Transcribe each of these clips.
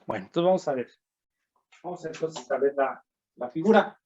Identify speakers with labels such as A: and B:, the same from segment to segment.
A: Bueno, entonces vamos a ver. Vamos entonces a ver la figura.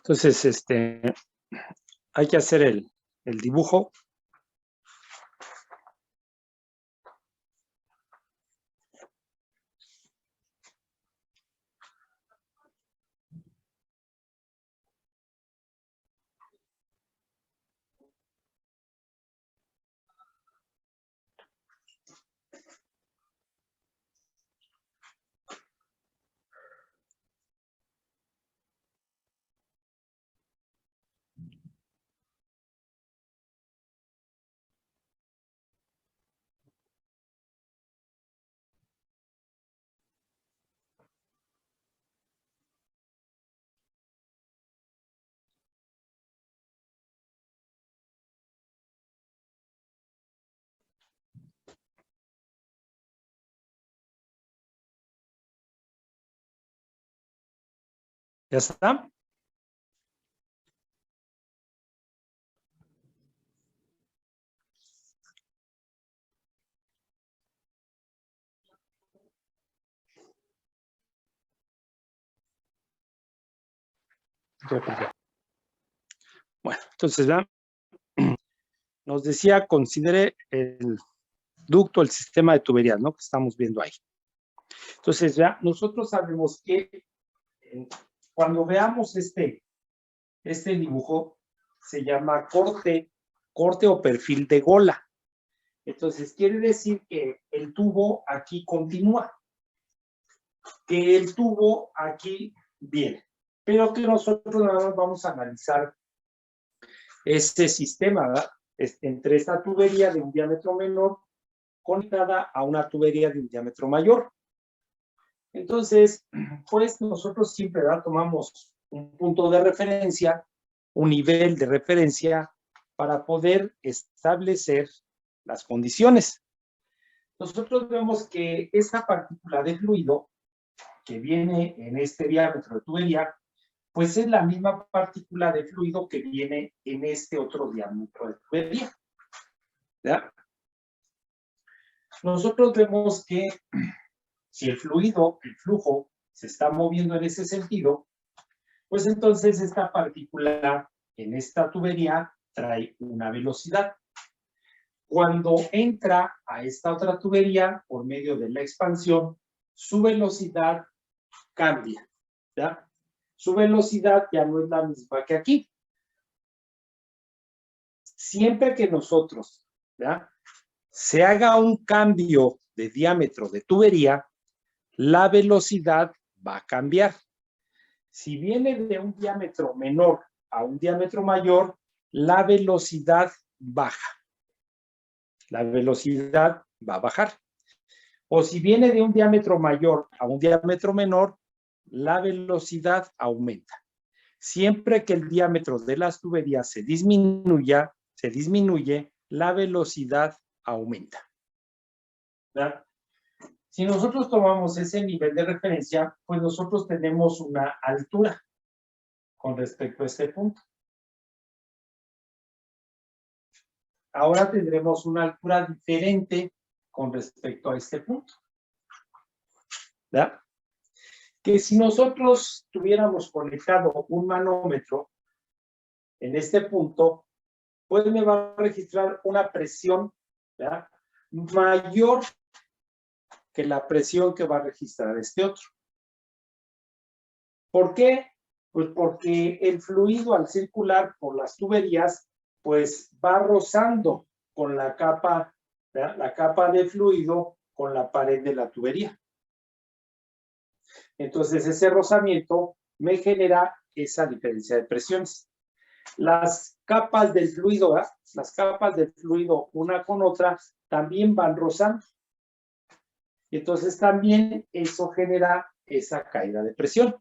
A: Entonces, hay que hacer el dibujo.
B: ¿Ya está? Bueno, entonces, ¿verdad? Nos decía, considere el ducto, el sistema de tuberías, ¿no? Que estamos viendo ahí. Entonces, ya nosotros sabemos que cuando veamos este dibujo, se llama corte o perfil de gola. Entonces, quiere decir que el tubo aquí continúa, que el tubo aquí viene, pero que nosotros nada más vamos a analizar este sistema, ¿verdad? Entre esta tubería de un diámetro menor conectada a una tubería de un diámetro mayor. Entonces, pues nosotros siempre, ¿verdad?, tomamos un punto de referencia, un nivel de referencia para poder establecer las condiciones. Nosotros vemos que esta partícula de fluido que viene en este diámetro de tubería, pues es la misma partícula de fluido que viene en este otro diámetro de tubería. ¿Ya? Nosotros vemos que si el fluido, el flujo, se está moviendo en ese sentido, pues entonces esta partícula en esta tubería trae una velocidad. Cuando entra a esta otra tubería por medio de la expansión, su velocidad cambia, ¿ya? Su velocidad ya no es la misma que aquí. Siempre que nosotros, ¿ya?, se haga un cambio de diámetro de tubería, la velocidad va a cambiar. Si viene de un diámetro menor a un diámetro mayor, la velocidad baja. La velocidad va a bajar. O si viene de un diámetro mayor a un diámetro menor, la velocidad aumenta. Siempre que el diámetro de las tuberías se disminuye, la velocidad aumenta. ¿Verdad? Si nosotros tomamos ese nivel de referencia, pues nosotros tenemos una altura con respecto a este punto. Ahora tendremos una altura diferente con respecto a este punto. ¿Verdad? Que si nosotros tuviéramos conectado un manómetro en este punto, pues me va a registrar una presión, ¿verdad?, mayor que la presión que va a registrar este otro. ¿Por qué? Pues porque el fluido al circular por las tuberías, pues va rozando con la capa, ¿verdad?, la capa de fluido con la pared de la tubería. Entonces ese rozamiento me genera esa diferencia de presiones. Las capas del fluido, ¿verdad?, las capas del fluido una con otra también van rozando. Entonces también eso genera esa caída de presión.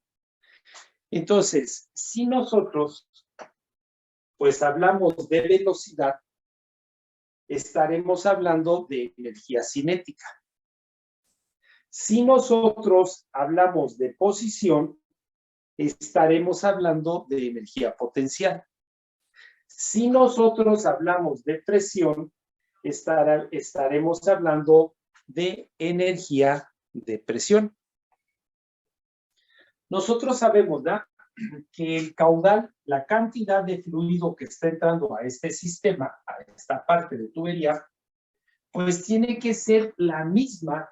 B: Entonces, si nosotros pues hablamos de velocidad, estaremos hablando de energía cinética. Si nosotros hablamos de posición, estaremos hablando de energía potencial. Si nosotros hablamos de presión, estaremos hablando de energía de presión. Nosotros sabemos, ¿verdad?, que el caudal, la cantidad de fluido que está entrando a este sistema, a esta parte de tubería, pues tiene que ser la misma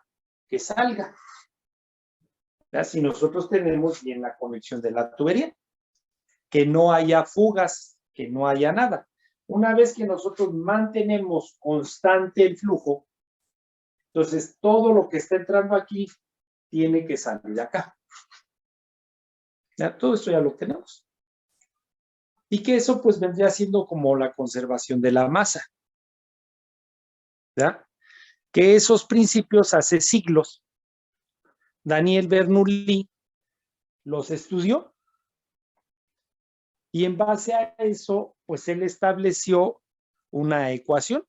B: que salga. ¿Verdad? Si nosotros tenemos bien la conexión de la tubería, que no haya fugas, que no haya nada. Una vez que nosotros mantenemos constante el flujo, entonces todo lo que está entrando aquí tiene que salir de acá. ¿Ya? Todo esto ya lo tenemos. Y que eso pues vendría siendo como la conservación de la masa. ¿Ya? Que esos principios hace siglos Daniel Bernoulli los estudió y en base a eso pues él estableció una ecuación,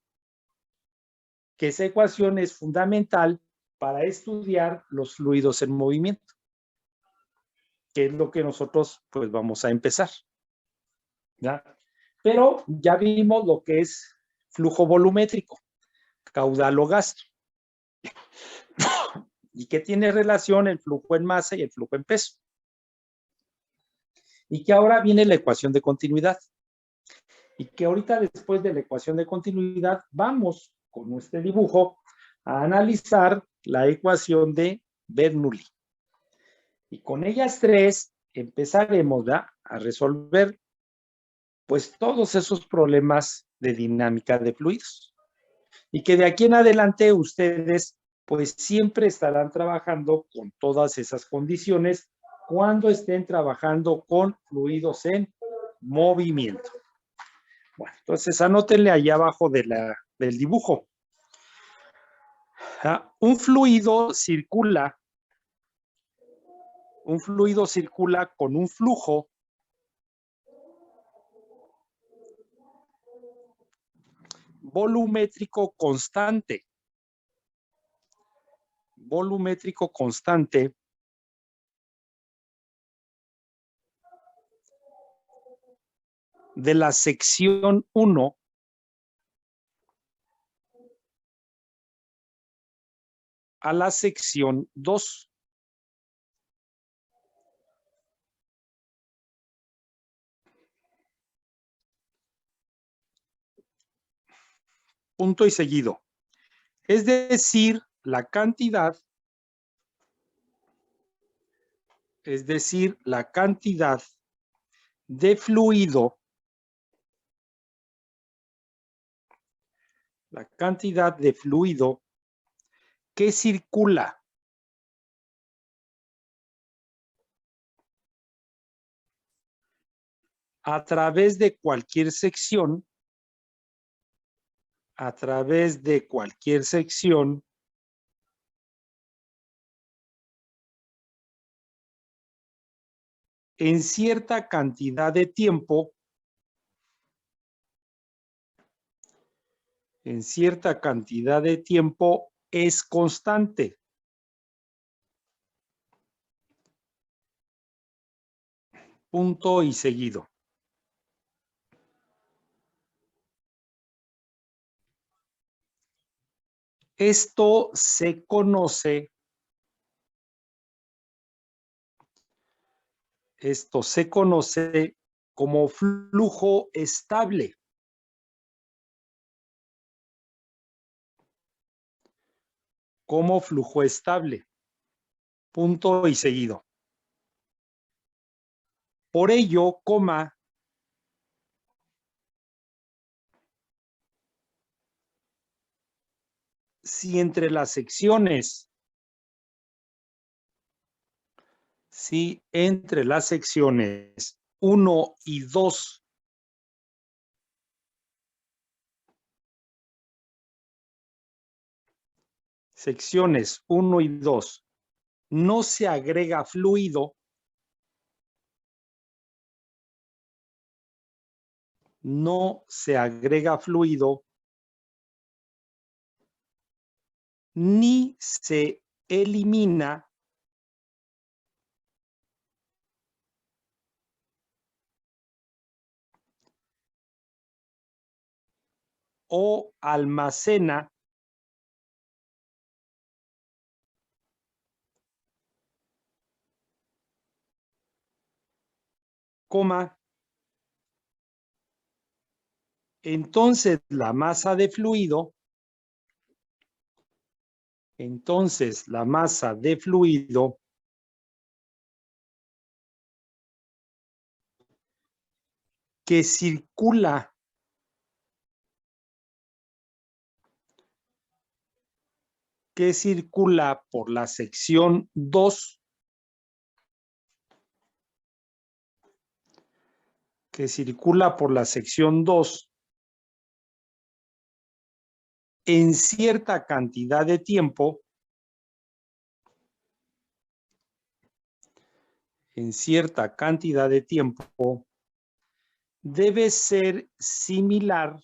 B: que esa ecuación es fundamental para estudiar los fluidos en movimiento. que es lo que nosotros pues vamos a empezar, ¿ya? Pero ya vimos lo que es flujo volumétrico, caudal o gasto, y que tiene relación el flujo en masa y el flujo en peso. Y que ahora viene la ecuación de continuidad. Y que ahorita después de la ecuación de continuidad vamos con este dibujo a analizar la ecuación de Bernoulli. Y con ellas tres empezaremos a resolver pues todos esos problemas de dinámica de fluidos. Y que de aquí en adelante ustedes pues siempre estarán trabajando con todas esas condiciones cuando estén trabajando con fluidos en movimiento. Bueno, entonces anótenle ahí abajo del dibujo. Un fluido circula con un flujo volumétrico constante. De la sección 1 a la sección 2. Punto y seguido. Es decir, la cantidad de fluido, que circula a través de cualquier sección, en cierta cantidad de tiempo, es constante. Punto y seguido. Esto se conoce como flujo estable. Punto y seguido. Por ello, si entre las secciones 1 y 2 no se agrega fluido, ni se elimina o almacena entonces la masa de fluido que circula por la sección 2, en cierta cantidad de tiempo, debe ser similar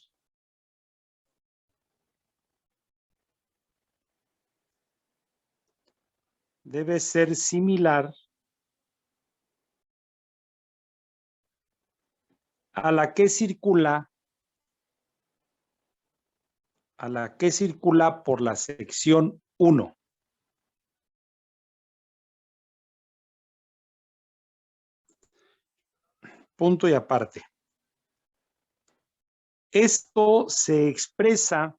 B: a la que circula por la sección 1. Punto y aparte. Esto se expresa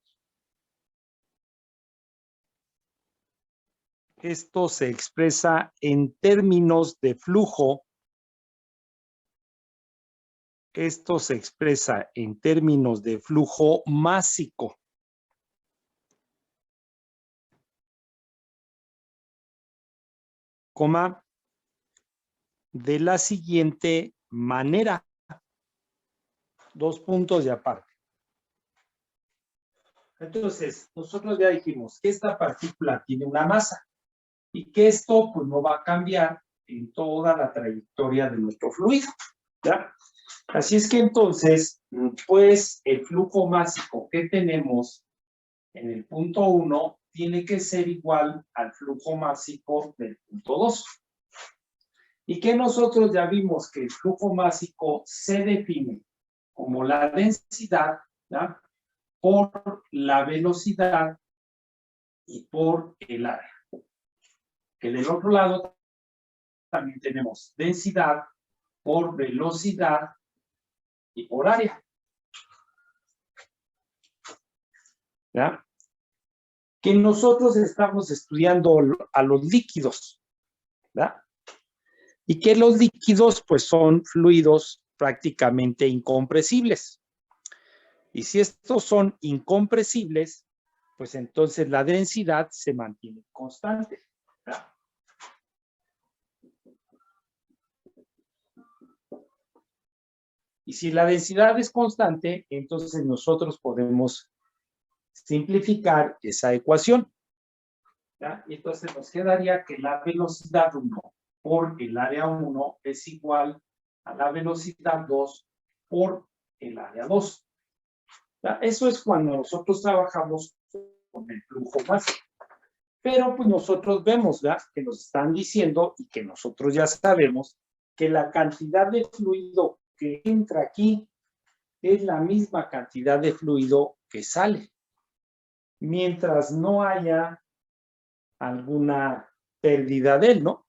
B: en términos de flujo. Esto se expresa en términos de flujo másico. Coma, de la siguiente manera. 2 puntos y aparte. Entonces, nosotros ya dijimos que esta partícula tiene una masa y que esto pues no va a cambiar en toda la trayectoria de nuestro fluido, ¿ya? Así es que entonces, pues el flujo másico que tenemos en el punto 1 tiene que ser igual al flujo másico del punto 2. Y que nosotros ya vimos que el flujo másico se define como la densidad, ¿ya?, por la velocidad y por el área. Que del otro lado también tenemos densidad por velocidad y por área. ¿Ya? Que nosotros estamos estudiando a los líquidos, ¿verdad? Y que los líquidos pues son fluidos prácticamente incompresibles. Y si estos son incompresibles, pues entonces la densidad se mantiene constante, ¿verdad? Y si la densidad es constante, entonces nosotros podemos simplificar esa ecuación, ¿ya? Y entonces nos quedaría que la velocidad 1 por el área 1 es igual a la velocidad 2 por el área 2. ¿Ya? Eso es cuando nosotros trabajamos con el flujo másico. Pero pues nosotros vemos, ¿ya?, que nos están diciendo y que nosotros ya sabemos que la cantidad de fluido que entra aquí es la misma cantidad de fluido que sale, mientras no haya alguna pérdida de él, ¿no?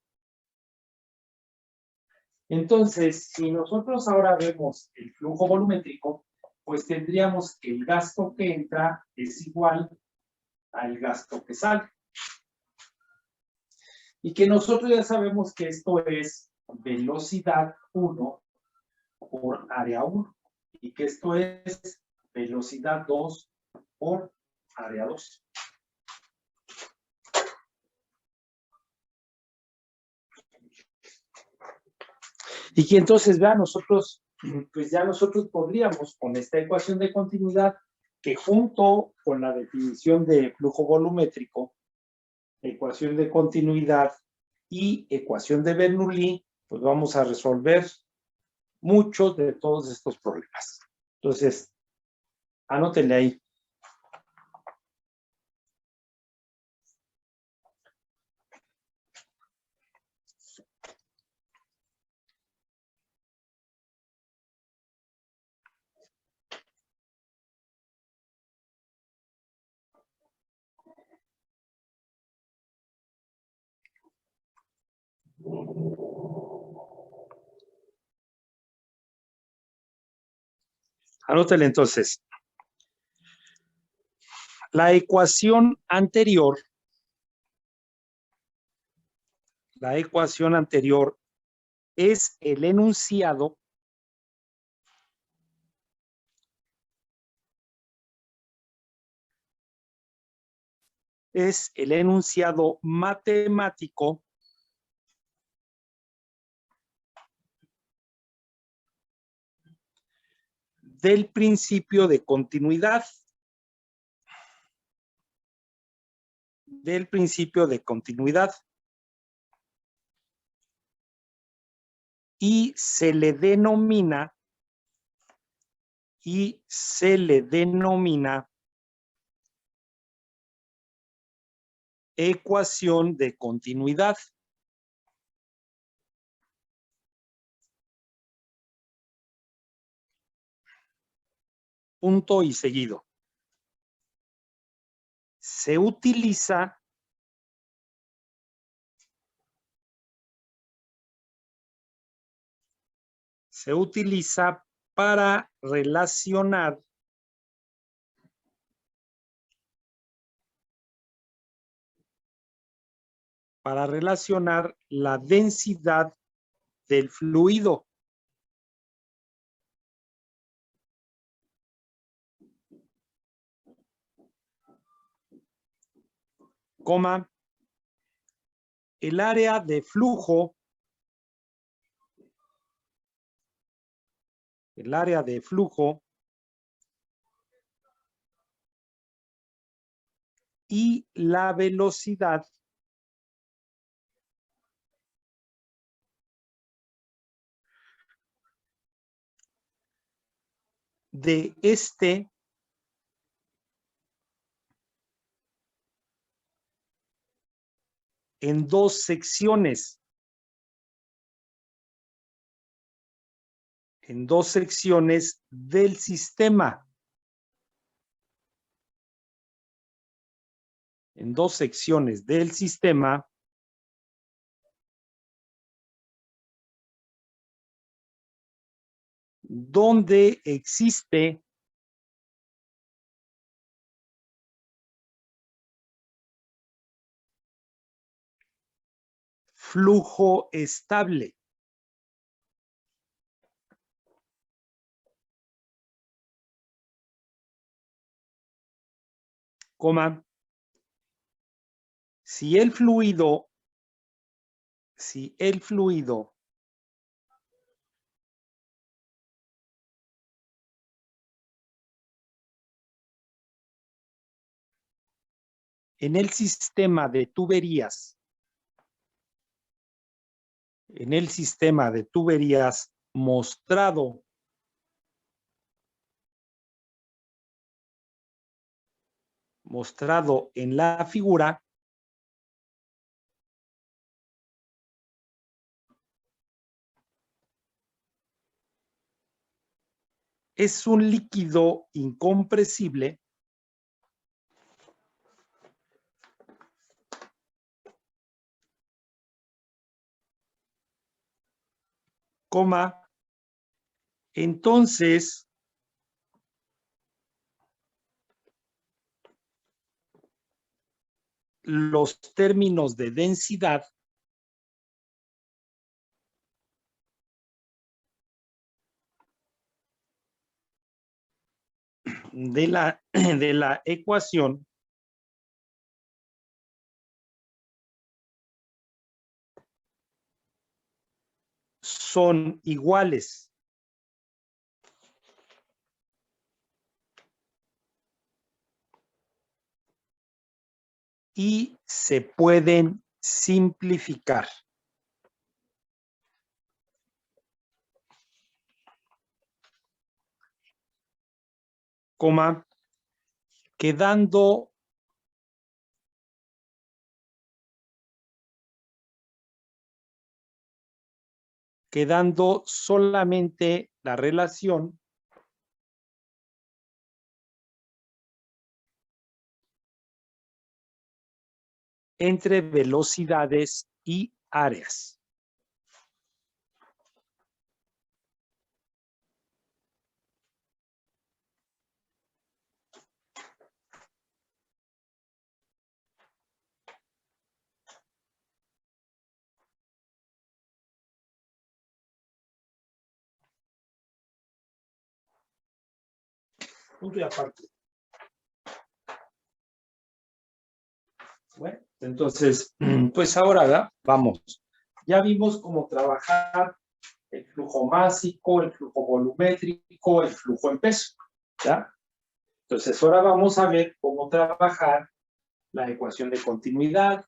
B: Entonces, si nosotros ahora vemos el flujo volumétrico, pues tendríamos que el gasto que entra es igual al gasto que sale. Y que nosotros ya sabemos que esto es velocidad 1 por área 1. Y que esto es velocidad 2 por área 2. Y que entonces, vean, nosotros, pues ya nosotros podríamos, con esta ecuación de continuidad, que junto con la definición de flujo volumétrico, ecuación de continuidad y ecuación de Bernoulli, pues vamos a resolver muchos de todos estos problemas. Entonces, anótenle ahí. Anótenle entonces. La ecuación anterior es el enunciado matemático del principio de continuidad. Y se le denomina ecuación de continuidad. punto y seguido. Se utiliza para relacionar la densidad del fluido. Coma, el área de flujo, y la velocidad de este en dos secciones. Del sistema. Donde existe flujo estable. Coma, si el fluido en el sistema de tuberías, mostrado en la figura, es un líquido incompresible coma, entonces los términos de densidad de la ecuación son iguales. Y se pueden simplificar. Coma, quedando solamente la relación entre velocidades y áreas. Punto y aparte. Bueno, entonces, pues ahora vamos. Ya vimos cómo trabajar el flujo másico, el flujo volumétrico, el flujo en peso, ¿ya? Entonces, ahora vamos a ver cómo trabajar la ecuación de continuidad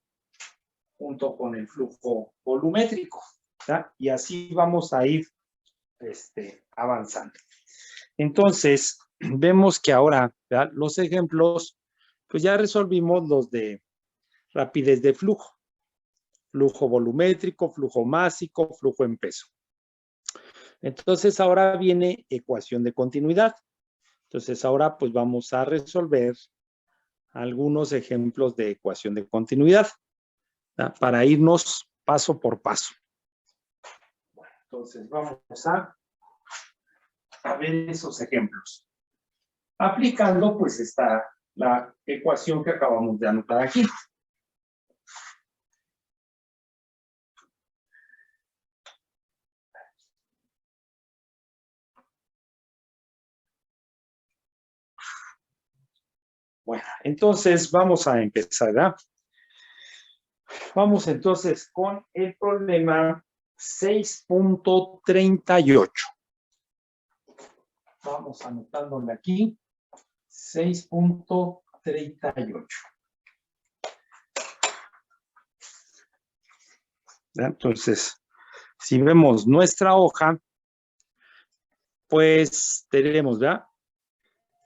B: junto con el flujo volumétrico, ¿ya? Y así vamos a ir avanzando. Entonces, vemos que ahora, ¿ya? Los ejemplos, pues ya resolvimos los de rapidez de flujo, flujo volumétrico, flujo másico, flujo en peso. Entonces, ahora viene ecuación de continuidad. Entonces, ahora pues vamos a resolver algunos ejemplos de ecuación de continuidad, ¿verdad? Para irnos paso por paso. Bueno, entonces vamos a ver esos ejemplos. Aplicando pues la ecuación que acabamos de anotar aquí. Bueno, entonces vamos a empezar, ¿verdad? Vamos entonces con el problema 6.38. Vamos anotándole aquí. 6.38. Entonces, si vemos nuestra hoja, pues tenemos, ¿verdad?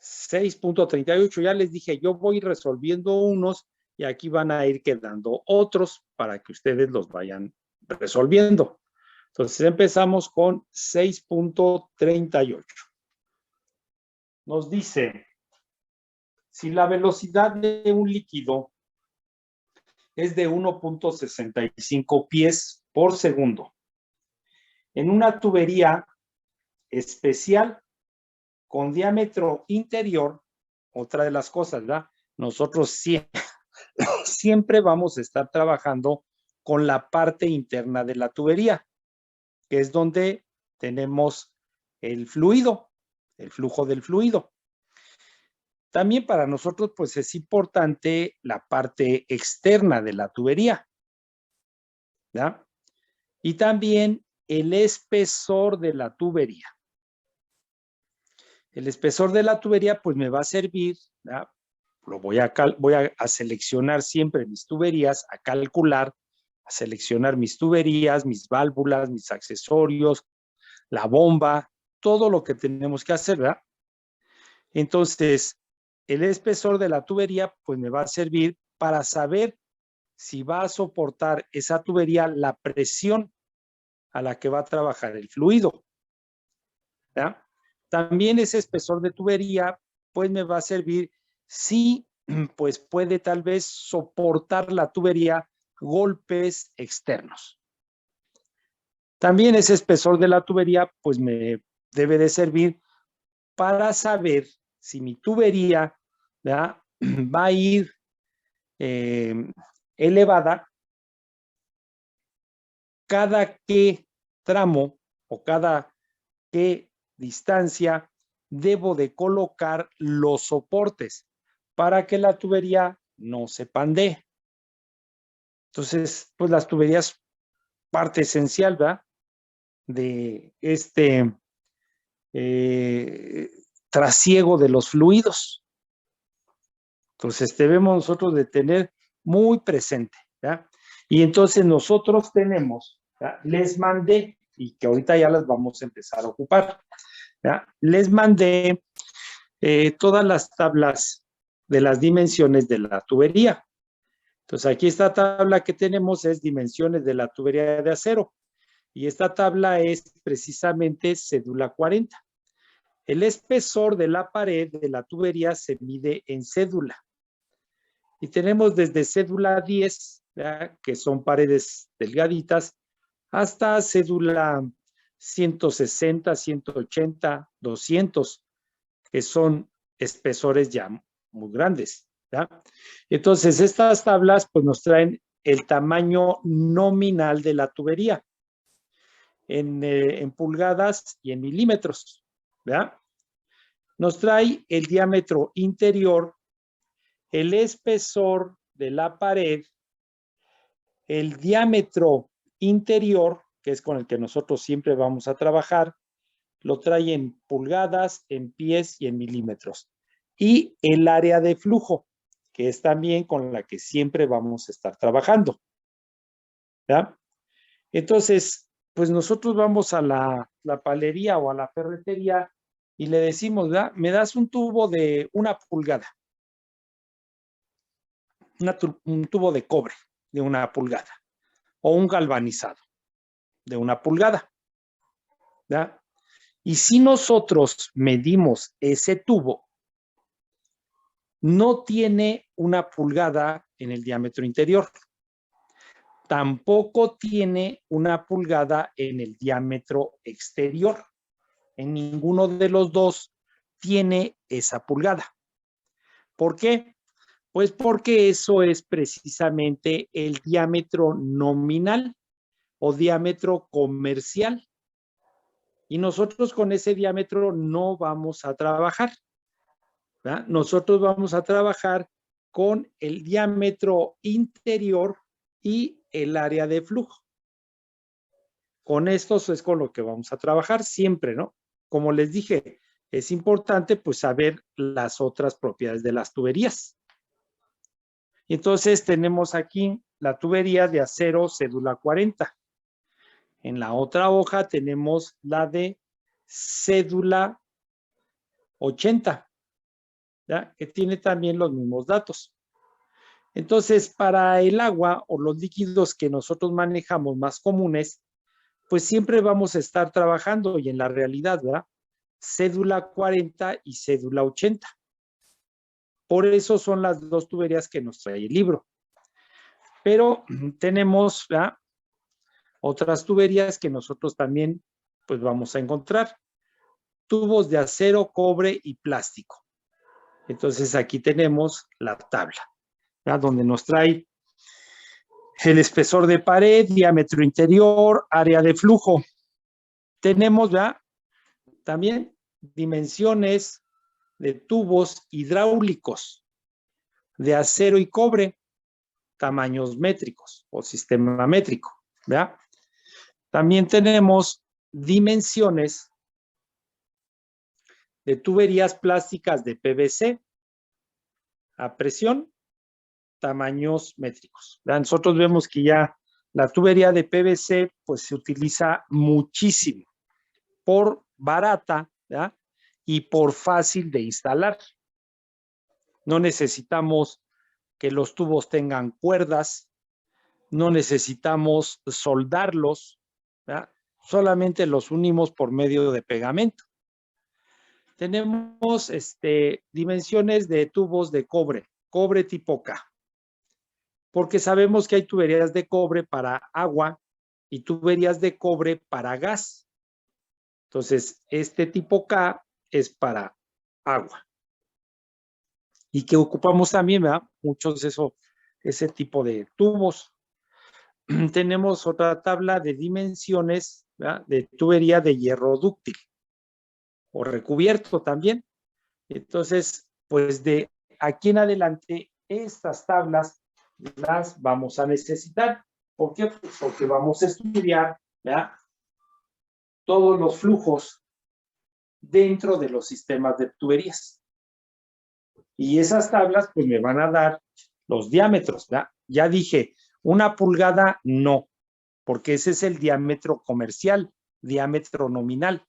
B: 6.38, ya les dije, yo voy resolviendo unos y aquí van a ir quedando otros para que ustedes los vayan resolviendo. Entonces empezamos con 6.38. Nos dice, si la velocidad de un líquido es de 1.65 pies por segundo, en una tubería especial con diámetro interior, otra de las cosas, ¿verdad? Nosotros siempre vamos a estar trabajando con la parte interna de la tubería, que es donde tenemos el fluido, el flujo del fluido. También para nosotros, pues es importante la parte externa de la tubería, ¿verdad? Y también el espesor de la tubería. El espesor de la tubería, pues me va a servir, ¿verdad? Voy a seleccionar siempre mis tuberías, a calcular, a seleccionar mis tuberías, mis válvulas, mis accesorios, la bomba, todo lo que tenemos que hacer, ¿verdad? Entonces, el espesor de la tubería, pues me va a servir para saber si va a soportar esa tubería la presión a la que va a trabajar el fluido, ¿verdad? También ese espesor de tubería, pues me va a servir si, pues puede tal vez soportar la tubería golpes externos. También ese espesor de la tubería, pues me debe de servir para saber si mi tubería, ¿verdad?, va a ir elevada cada qué tramo o cada qué distancia debo de colocar los soportes para que la tubería no se pandee. Entonces, pues las tuberías, parte esencial, ¿verdad?, de este trasiego de los fluidos. Entonces, debemos nosotros de tener muy presente, ¿verdad? Y entonces nosotros tenemos, ¿verdad?, les mandé, y que ahorita ya las vamos a empezar a ocupar, ¿verdad?, les mandé todas las tablas de las dimensiones de la tubería. Entonces, aquí esta tabla que tenemos es dimensiones de la tubería de acero. Y esta tabla es precisamente cédula 40. El espesor de la pared de la tubería se mide en cédula. Y tenemos desde cédula 10, ¿verdad?, que son paredes delgaditas, hasta cédula 160, 180, 200, que son espesores ya muy grandes, ¿verdad? Entonces, estas tablas pues nos traen el tamaño nominal de la tubería en pulgadas y en milímetros, ¿verdad? Nos trae el diámetro interior, el espesor de la pared, el diámetro interior, que es con el que nosotros siempre vamos a trabajar, lo trae en pulgadas, en pies y en milímetros. Y el área de flujo, que es también con la que siempre vamos a estar trabajando, ¿verdad? Entonces, pues nosotros vamos a la palería o a la ferretería y le decimos, ¿verdad?, me das un tubo de 1 pulgada, un tubo de cobre de 1 pulgada o un galvanizado de 1 pulgada, ¿verdad? Y si nosotros medimos ese tubo, no tiene una pulgada en el diámetro interior. Tampoco tiene una pulgada en el diámetro exterior. En ninguno de los dos tiene esa pulgada. ¿Por qué? Pues porque eso es precisamente el diámetro nominal o diámetro comercial. Y nosotros con ese diámetro no vamos a trabajar, ¿verdad? Nosotros vamos a trabajar con el diámetro interior y el área de flujo. Con estos es con lo que vamos a trabajar siempre, ¿no? Como les dije, es importante pues saber las otras propiedades de las tuberías. Y entonces tenemos aquí la tubería de acero cédula 40. En la otra hoja tenemos la de cédula 80, ¿ya? Que tiene también los mismos datos. Entonces, para el agua o los líquidos que nosotros manejamos más comunes, pues siempre vamos a estar trabajando y en la realidad, ¿verdad? Cédula 40 y cédula 80. Por eso son las dos tuberías que nos trae el libro. Pero tenemos, ¿verdad?, otras tuberías que nosotros también pues vamos a encontrar. Tubos de acero, cobre y plástico. Entonces aquí tenemos la tabla, ¿verdad?, donde nos trae el espesor de pared, diámetro interior, área de flujo. Tenemos, ¿verdad?, también dimensiones de tubos hidráulicos de acero y cobre, tamaños métricos o sistema métrico, ¿verdad? También tenemos dimensiones de tuberías plásticas de PVC a presión, tamaños métricos, ¿verdad? Nosotros vemos que ya la tubería de PVC pues se utiliza muchísimo por barata, ¿verdad?, y por fácil de instalar. No necesitamos que los tubos tengan cuerdas, no necesitamos soldarlos, ¿verdad? Solamente los unimos por medio de pegamento. Tenemos dimensiones de tubos de cobre tipo K, porque sabemos que hay tuberías de cobre para agua y tuberías de cobre para gas. Entonces, este tipo K es para agua. Y que ocupamos también, ¿verdad?, muchos ese tipo de tubos. Tenemos otra tabla de dimensiones, ¿verdad?, de tubería de hierro dúctil o recubierto también. Entonces, pues de aquí en adelante, estas tablas las vamos a necesitar. ¿Por qué? Pues porque vamos a estudiar, ¿verdad?, todos los flujos dentro de los sistemas de tuberías. Y esas tablas pues me van a dar los diámetros, ¿verdad? Ya dije, 1 pulgada no, porque ese es el diámetro comercial, diámetro nominal.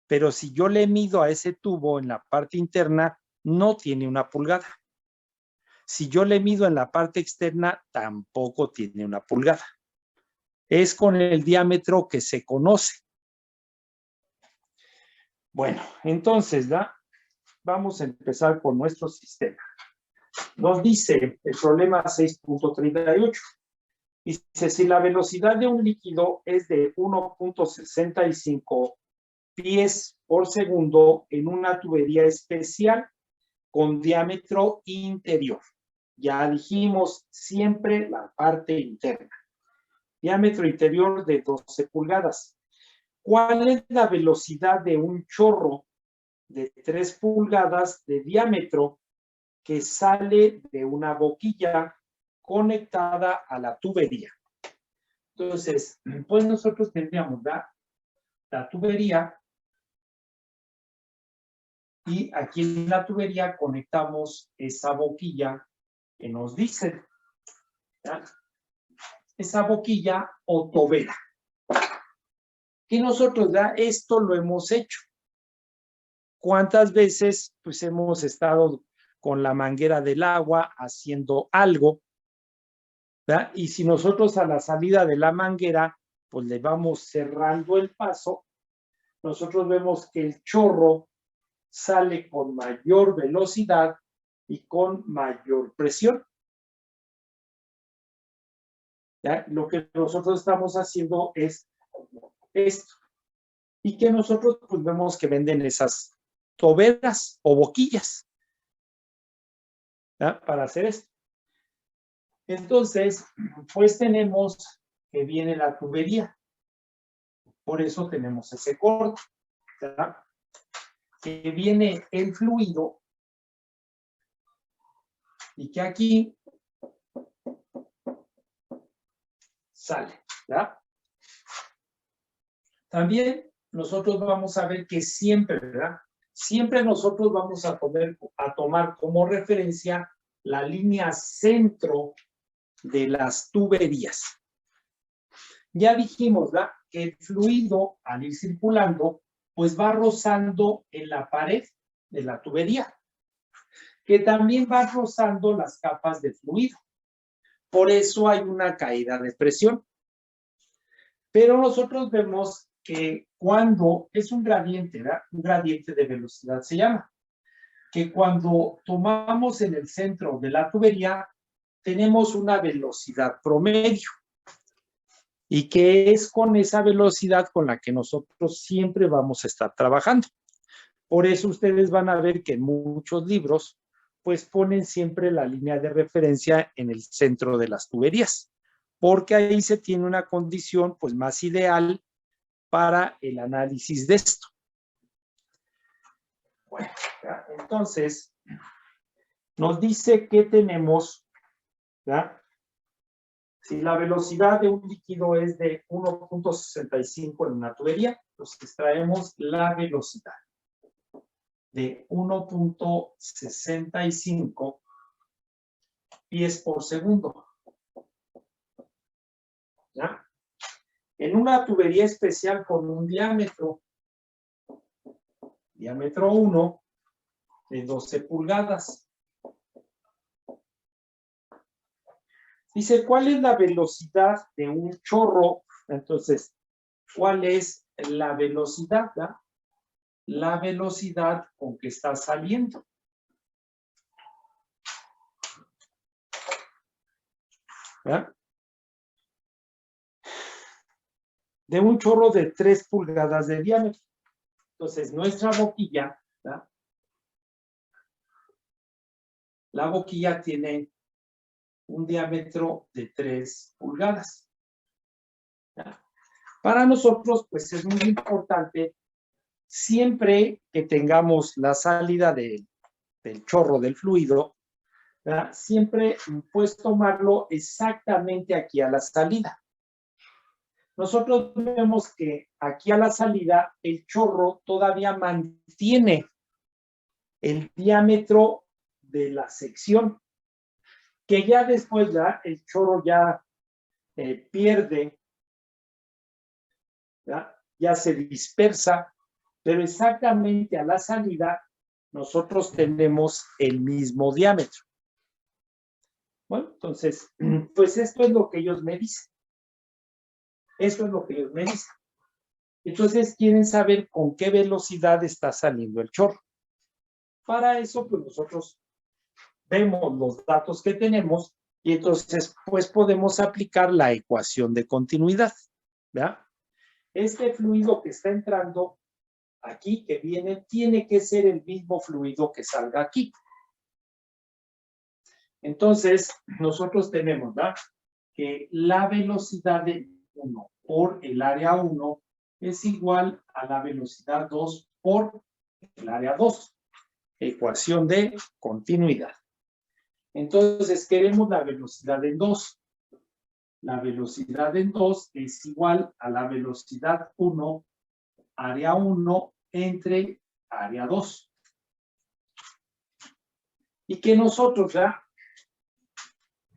B: Pero si yo le mido a ese tubo en la parte interna, no tiene 1 pulgada. Si yo le mido en la parte externa, tampoco tiene 1 pulgada. Es con el diámetro que se conoce. Bueno, entonces, ¿verdad?, vamos a empezar con nuestro sistema. Nos dice el problema 6.38. Dice, si la velocidad de un líquido es de 1.65 pies por segundo en una tubería especial con diámetro interior. Ya dijimos siempre la parte interna. Diámetro interior de 12 pulgadas. ¿Cuál es la velocidad de un chorro de 3 pulgadas de diámetro que sale de una boquilla conectada a la tubería? Entonces, pues nosotros tendríamos la tubería y aquí en la tubería conectamos esa boquilla que nos dice, ¿ya?, esa boquilla o tobera. Que nosotros, ¿verdad?, esto lo hemos hecho. ¿Cuántas veces pues hemos estado con la manguera del agua haciendo algo, ¿verdad? Y si nosotros a la salida de la manguera pues le vamos cerrando el paso, nosotros vemos que el chorro sale con mayor velocidad y con mayor presión. ¿Ya? Lo que nosotros estamos haciendo es esto. Y que nosotros pues vemos que venden esas toberas o boquillas, ¿ya? Para hacer esto. Entonces, pues tenemos que viene la tubería. Por eso tenemos ese corte, ¿ya? Que viene el fluido y que aquí sale, ¿ya? También nosotros vamos a ver que siempre, ¿verdad? Siempre nosotros vamos a tomar como referencia la línea centro de las tuberías. Ya dijimos, ¿verdad? Que el fluido, al ir circulando, pues va rozando en la pared de la tubería, que también va rozando las capas de fluido. Por eso hay una caída de presión. Pero nosotros vemos que cuando es un gradiente, ¿verdad? Un gradiente de velocidad se llama, que cuando tomamos en el centro de la tubería, tenemos una velocidad promedio. Y que es con esa velocidad con la que nosotros siempre vamos a estar trabajando. Por eso ustedes van a ver que en muchos libros, pues ponen siempre la línea de referencia en el centro de las tuberías, porque ahí se tiene una condición pues más ideal para el análisis de esto. Bueno, ¿ya? Entonces, nos dice que tenemos, ¿ya? Si la velocidad de un líquido es de 1.65 en una tubería, pues extraemos la velocidad de 1.65 pies por segundo. ¿Ya? En una tubería especial con un diámetro 1 de 12 pulgadas. Dice, ¿cuál es la velocidad de un chorro? Entonces, ¿cuál es la velocidad? ¿Ya? La velocidad con que está saliendo. ¿Ya? De un chorro de 3 pulgadas de diámetro. Entonces, nuestra boquilla, ¿ya? La boquilla tiene un diámetro de 3 pulgadas. ¿Ya? Para nosotros, pues es muy importante, siempre que tengamos la salida del chorro del fluido, ¿verdad? Siempre pues tomarlo exactamente aquí a la salida. Nosotros vemos que aquí a la salida el chorro todavía mantiene el diámetro de la sección, que ya después ya el chorro ya pierde, ya se dispersa, pero exactamente a la salida nosotros tenemos el mismo diámetro. Bueno, entonces, pues esto es lo que ellos me dicen. Esto es lo que ellos me dicen. Entonces, quieren saber con qué velocidad está saliendo el chorro. Para eso, pues nosotros vemos los datos que tenemos y entonces, pues podemos aplicar la ecuación de continuidad. ¿Verdad? Este fluido que está entrando aquí, que viene, tiene que ser el mismo fluido que salga aquí. Entonces, nosotros tenemos, ¿verdad? Que la velocidad de 1 por el área 1 es igual a la velocidad 2 por el área 2. Ecuación de continuidad. Entonces, queremos la velocidad en 2. La velocidad en 2 es igual a la velocidad 1, área 1, entre área 2. Y que nosotros ya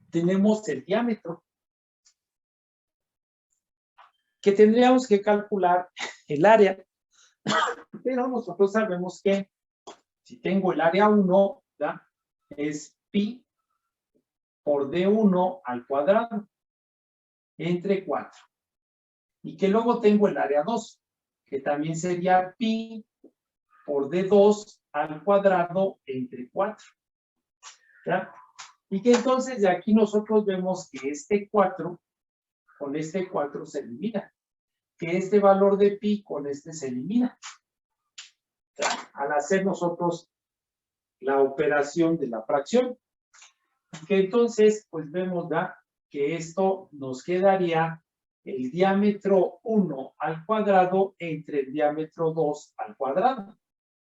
B: tenemos el diámetro, que tendríamos que calcular el área, pero nosotros sabemos que si tengo el área 1, ¿verdad? Es pi por D1 al cuadrado entre 4. Y que luego tengo el área 2, que también sería pi por d2 al cuadrado entre 4. ¿Ya? Y que entonces de aquí nosotros vemos que este 4 con este 4 se elimina. Que este valor de pi con este se elimina. ¿Ya? Al hacer nosotros la operación de la fracción. Que entonces, pues vemos ¿ya? Que esto nos quedaría el diámetro 1 al cuadrado entre el diámetro 2 al cuadrado.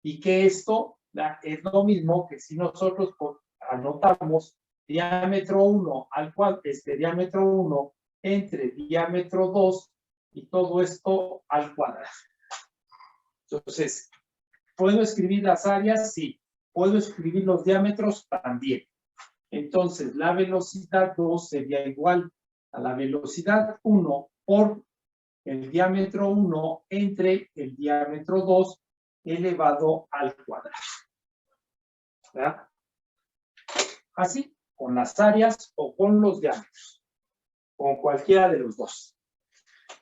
B: Y que esto ¿ya? Es lo mismo que si nosotros anotamos diámetro 1 al cuadrado, diámetro 1 entre diámetro 2 y todo esto al cuadrado. Entonces, ¿puedo escribir las áreas? Sí. ¿Puedo escribir los diámetros? También. Entonces, la velocidad 2 sería igual a la velocidad 1 por el diámetro 1 entre el diámetro 2 elevado al cuadrado. ¿Verdad? Así, con las áreas o con los diámetros, con cualquiera de los dos.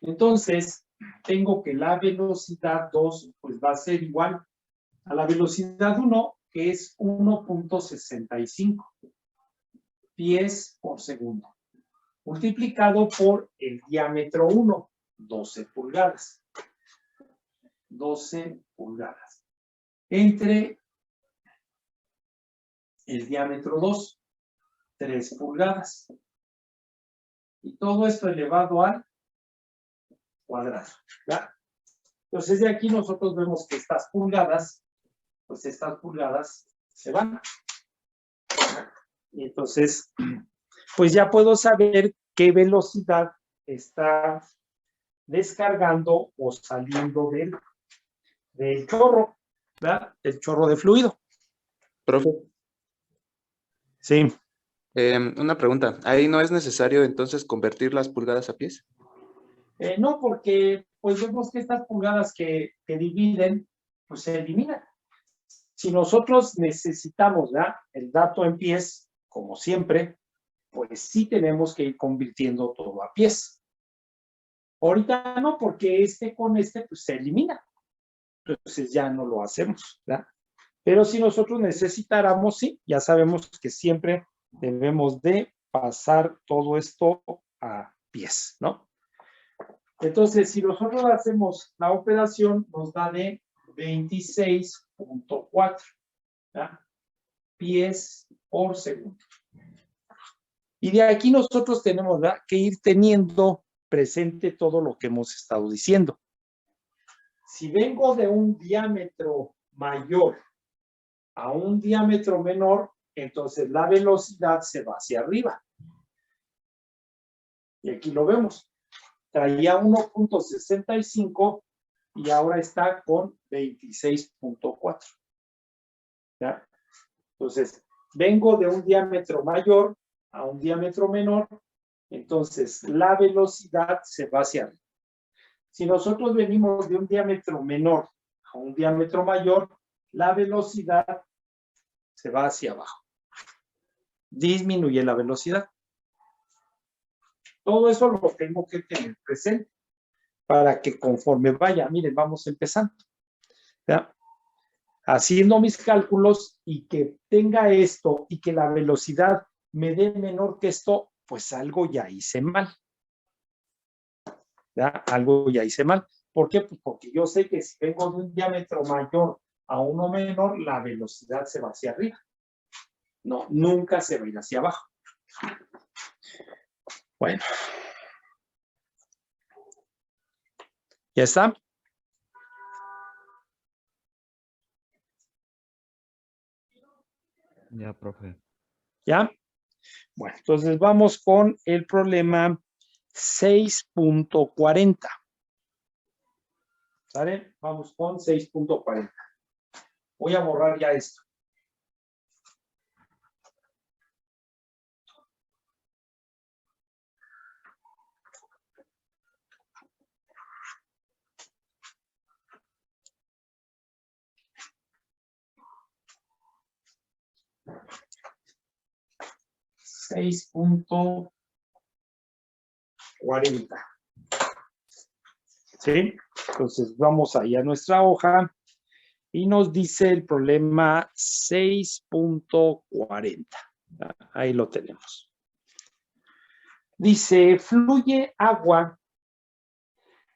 B: Entonces, tengo que la velocidad 2 pues va a ser igual a la velocidad 1, que es 1.65 pies por segundo, multiplicado por el diámetro 1, 12 pulgadas. 12 pulgadas. Entre el diámetro 2, 3 pulgadas. Y todo esto elevado al cuadrado. ¿Ya? Entonces, de aquí nosotros vemos que estas pulgadas, pues estas pulgadas se van. Y entonces, pues ya puedo saber qué velocidad está descargando o saliendo del chorro, ¿verdad? El chorro de fluido.
C: Profe,
B: Sí.
C: una pregunta. ¿Ahí no es necesario entonces convertir las pulgadas a pies?
B: No, porque pues vemos que estas pulgadas que dividen, pues se eliminan. Si nosotros necesitamos ¿verdad? El dato en pies, como siempre, pues sí tenemos que ir convirtiendo todo a pies. Ahorita no, porque con este pues se elimina. Entonces ya no lo hacemos, ¿verdad? Pero si nosotros necesitáramos, sí, ya sabemos que siempre debemos de pasar todo esto a pies, ¿no? Entonces, si nosotros hacemos la operación, nos da de 26.4 pies por segundo. Y de aquí nosotros tenemos ¿verdad? Que ir teniendo presente todo lo que hemos estado diciendo. Si vengo de un diámetro mayor a un diámetro menor, entonces la velocidad se va hacia arriba. Y aquí lo vemos. Traía 1.65 y ahora está con 26.4. ¿Ya? Entonces, vengo de un diámetro mayor a un diámetro menor, entonces la velocidad se va hacia arriba. Si nosotros venimos de un diámetro menor a un diámetro mayor, la velocidad se va hacia abajo. Disminuye la velocidad. Todo eso lo tengo que tener presente para que conforme vaya, miren, vamos empezando. ¿Ya? Haciendo mis cálculos y que tenga esto y que la velocidad me dé menor que esto, pues algo ya hice mal. ¿Ya? Algo ya hice mal. ¿Por qué? Pues porque yo sé que si vengo de un diámetro mayor a uno menor, la velocidad se va hacia arriba. No, nunca se va a ir hacia abajo. Bueno. ¿Ya está?
D: Ya, profe.
B: ¿Ya? Bueno, entonces vamos con el problema 6.40. ¿Sale? Vamos con 6.40. Voy a borrar ya esto. $6.40. ¿Sí? Entonces vamos ahí a nuestra hoja y nos dice el problema 6.40. Ahí lo tenemos. Dice, fluye agua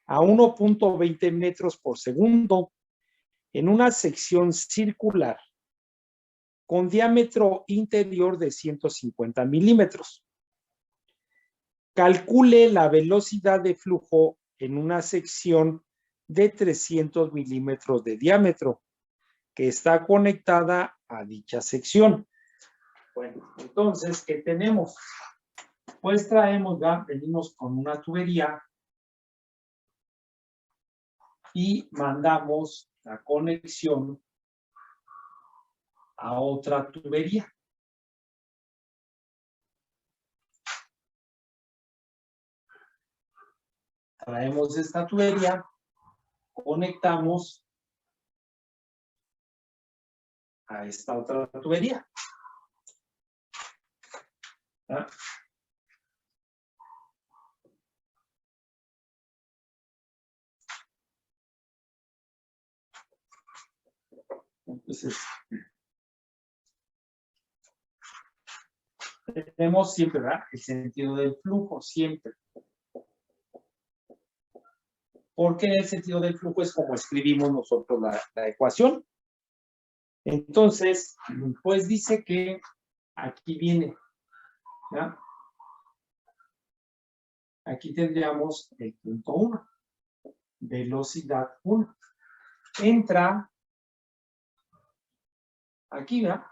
B: a 1.20 metros por segundo en una sección circular con diámetro interior de 150 milímetros. Calcule la velocidad de flujo en una sección de 300 milímetros de diámetro que está conectada a dicha sección. Bueno, entonces, ¿qué tenemos? Pues traemos, ya venimos con una tubería y mandamos la conexión a otra tubería. Traemos esta tubería, conectamos a esta otra tubería. ¿Ah? Entonces, tenemos siempre, ¿verdad?, el sentido del flujo, siempre. Porque el sentido del flujo es como escribimos nosotros la ecuación. Entonces, pues dice que aquí viene, ¿ya? Aquí tendríamos el punto 1, velocidad 1. Entra aquí, ¿ya?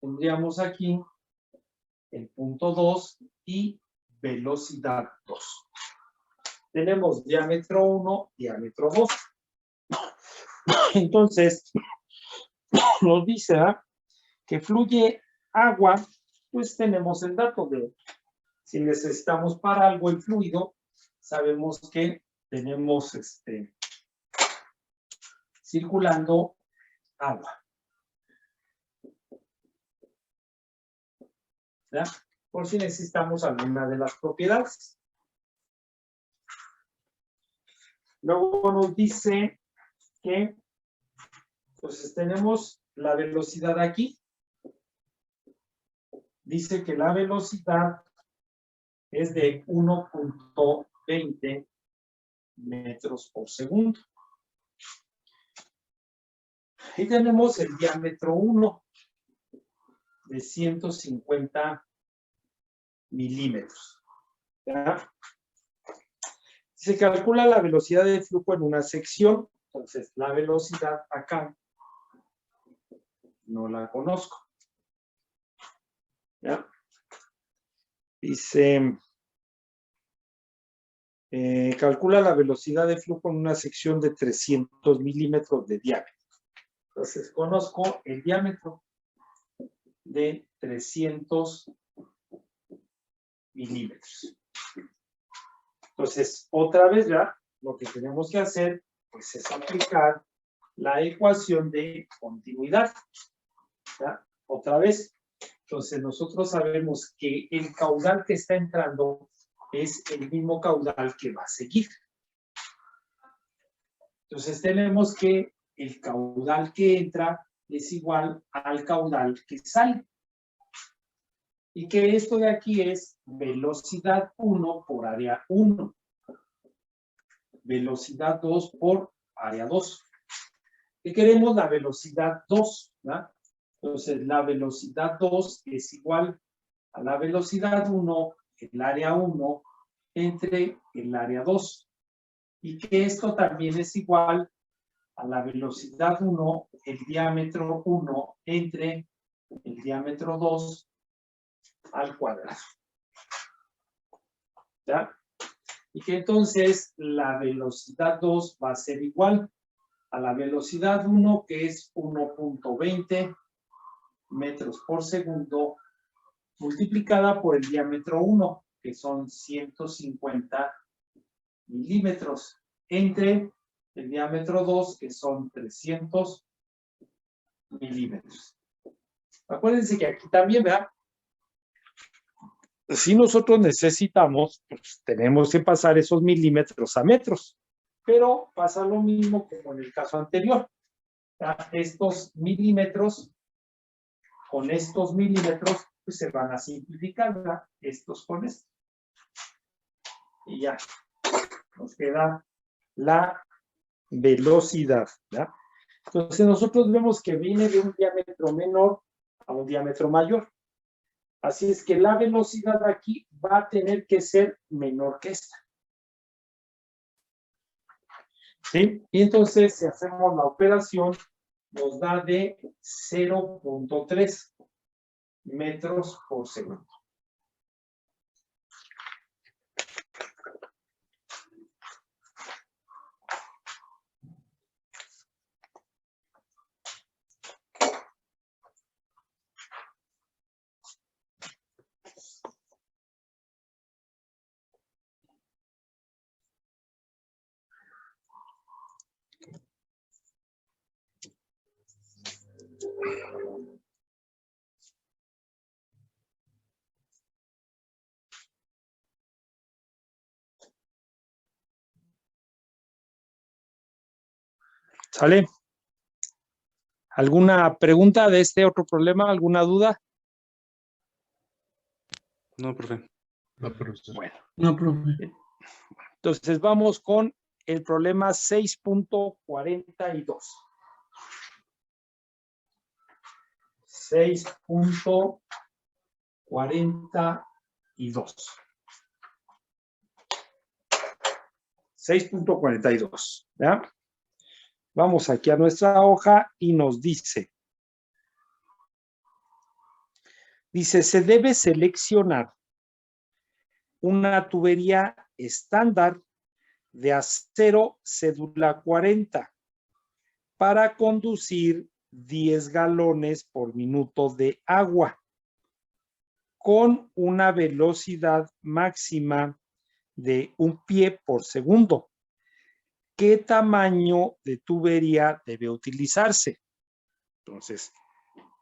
B: Tendríamos aquí el punto 2 y velocidad 2. Tenemos diámetro 1, diámetro 2. Entonces, nos dice, ¿verdad?, que fluye agua, pues tenemos el dato de si necesitamos para algo el fluido, sabemos que tenemos circulando agua. ¿Verdad? Por si necesitamos alguna de las propiedades. Luego nos dice que entonces tenemos la velocidad aquí. Dice que la velocidad es de 1.20 metros por segundo. Y tenemos el diámetro 1 de 150 milímetros. ¿Ya? Se calcula la velocidad de flujo en una sección. Entonces, la velocidad acá no la conozco. ¿Ya? Dice, calcula la velocidad de flujo en una sección de 300 milímetros de diámetro. Entonces, conozco el diámetro de 300 milímetros. Entonces, otra vez ya, lo que tenemos que hacer pues, es aplicar la ecuación de continuidad. ¿Ya? Otra vez. Entonces, nosotros sabemos que el caudal que está entrando es el mismo caudal que va a seguir. Entonces, tenemos que el caudal que entra es igual al caudal que sale. Y que esto de aquí es velocidad 1 por área 1. Velocidad 2 por área 2. Y queremos la velocidad 2, ¿verdad? Entonces, la velocidad 2 es igual a la velocidad 1, el área 1, entre el área 2. Y que esto también es igual a la velocidad 1, el diámetro 1, entre el diámetro 2 al cuadrado. ¿Ya? Y que entonces la velocidad 2 va a ser igual a la velocidad 1, que es 1.20 metros por segundo, multiplicada por el diámetro 1, que son 150 milímetros, entre el diámetro 2, que son 300 milímetros. Acuérdense que aquí también, ¿verdad? Si nosotros necesitamos, pues tenemos que pasar esos milímetros a metros. Pero pasa lo mismo como en el caso anterior. Estos milímetros, con estos milímetros, pues se van a simplificar, ¿verdad? Estos con estos. Y ya, nos queda la velocidad, ¿verdad? Entonces nosotros vemos que viene de un diámetro menor a un diámetro mayor. Así es que la velocidad aquí va a tener que ser menor que esta. ¿Sí? Y entonces, si hacemos la operación, nos da de 0.3 metros por segundo. ¿Sale? ¿Alguna pregunta de este otro problema? ¿Alguna duda?
C: No, profe.
D: No, profesor.
B: Bueno,
E: No, profe.
B: entonces vamos con el problema 6.42. 6.42. 6.42. ¿Ya? Vamos aquí a nuestra hoja y nos dice, se debe seleccionar una tubería estándar de acero cédula 40 para conducir 10 galones por minuto de agua con una velocidad máxima de 1 pie por segundo. ¿Qué tamaño de tubería debe utilizarse? Entonces,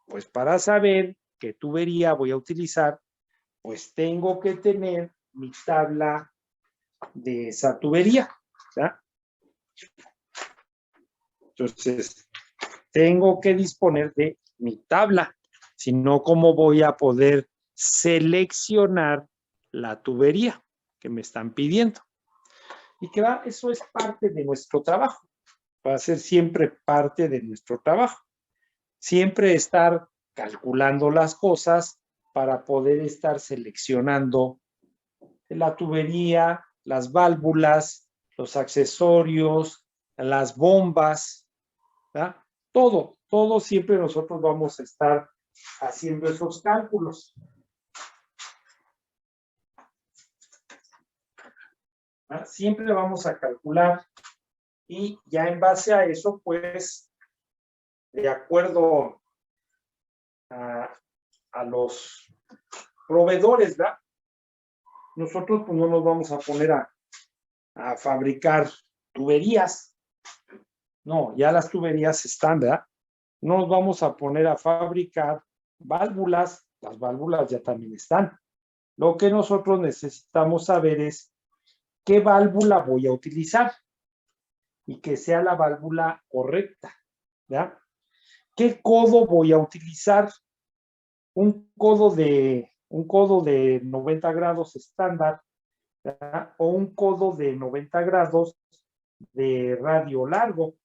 B: pues para saber qué tubería voy a utilizar, pues tengo que tener mi tabla de esa tubería, ¿verdad? Entonces, tengo que disponer de mi tabla, si no, ¿cómo voy a poder seleccionar la tubería que me están pidiendo? Y que eso es parte de nuestro trabajo, va a ser siempre parte de nuestro trabajo. Siempre estar calculando las cosas para poder estar seleccionando la tubería, las válvulas, los accesorios, las bombas, ¿verdad? Todo siempre nosotros vamos a estar haciendo esos cálculos. ¿verdad? Siempre vamos a calcular y ya en base a eso, pues, de acuerdo a los proveedores, ¿verdad? Nosotros pues no nos vamos a poner a fabricar tuberías. No, ya las tuberías están, ¿verdad? No nos vamos a poner a fabricar válvulas, las válvulas ya también están. Lo que nosotros necesitamos saber es qué válvula voy a utilizar y que sea la válvula correcta, ¿ya? ¿Qué codo voy a utilizar? Un codo de 90 grados estándar, ¿ya? O un codo de 90 grados de radio largo,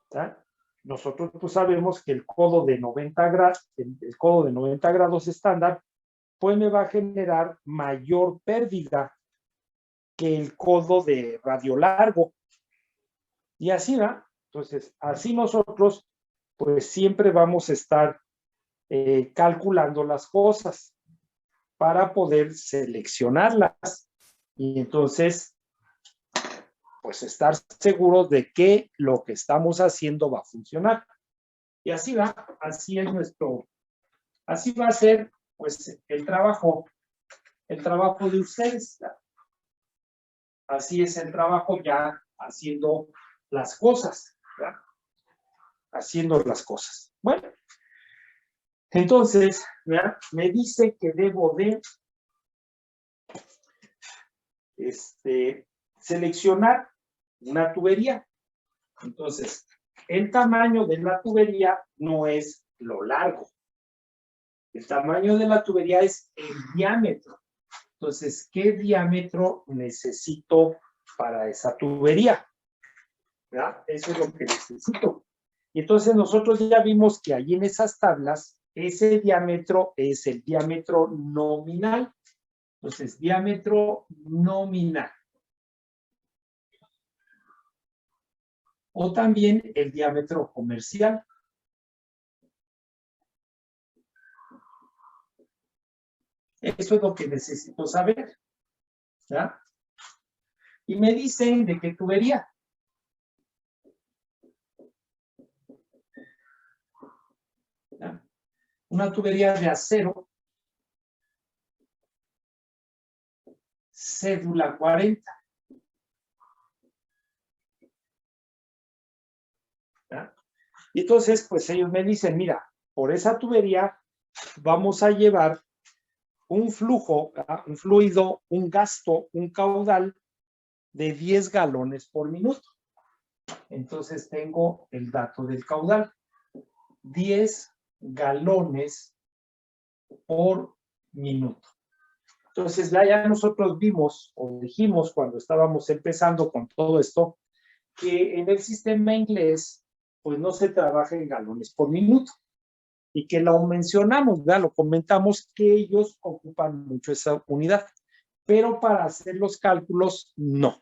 B: ¿ya? Nosotros pues sabemos que el codo de 90 grados estándar pues me va a generar mayor pérdida que el codo de radio largo. Y así, ¿no? Entonces, así nosotros pues siempre vamos a estar calculando las cosas para poder seleccionarlas y entonces pues estar seguros de que lo que estamos haciendo va a funcionar. Y así va, así va a ser pues el trabajo de ustedes. Así es el trabajo ya haciendo las cosas, ¿verdad? Haciendo las cosas. Bueno, entonces, ¿verdad? Me dice que debo de seleccionar una tubería. Entonces, el tamaño de la tubería no es lo largo. El tamaño de la tubería es el diámetro. Entonces, ¿qué diámetro necesito para esa tubería? ¿Verdad? Eso es lo que necesito. Y entonces nosotros ya vimos que ahí en esas tablas, ese diámetro es el diámetro nominal. Entonces, diámetro nominal. O también el diámetro comercial. Eso es lo que necesito saber. ¿Ya? Y me dicen de qué tubería. ¿Ya? Una tubería de acero. Cédula 40. ¿Ya? Y entonces, pues ellos me dicen, mira, por esa tubería vamos a llevar un flujo, ¿verdad? Un fluido, un gasto, un caudal de 10 galones por minuto. Entonces tengo el dato del caudal. 10 galones por minuto. Entonces ya nosotros vimos o dijimos cuando estábamos empezando con todo esto que en el sistema inglés pues no se trabaja en galones por minuto y que lo mencionamos, ¿verdad? Lo comentamos que ellos ocupan mucho esa unidad, pero para hacer los cálculos no.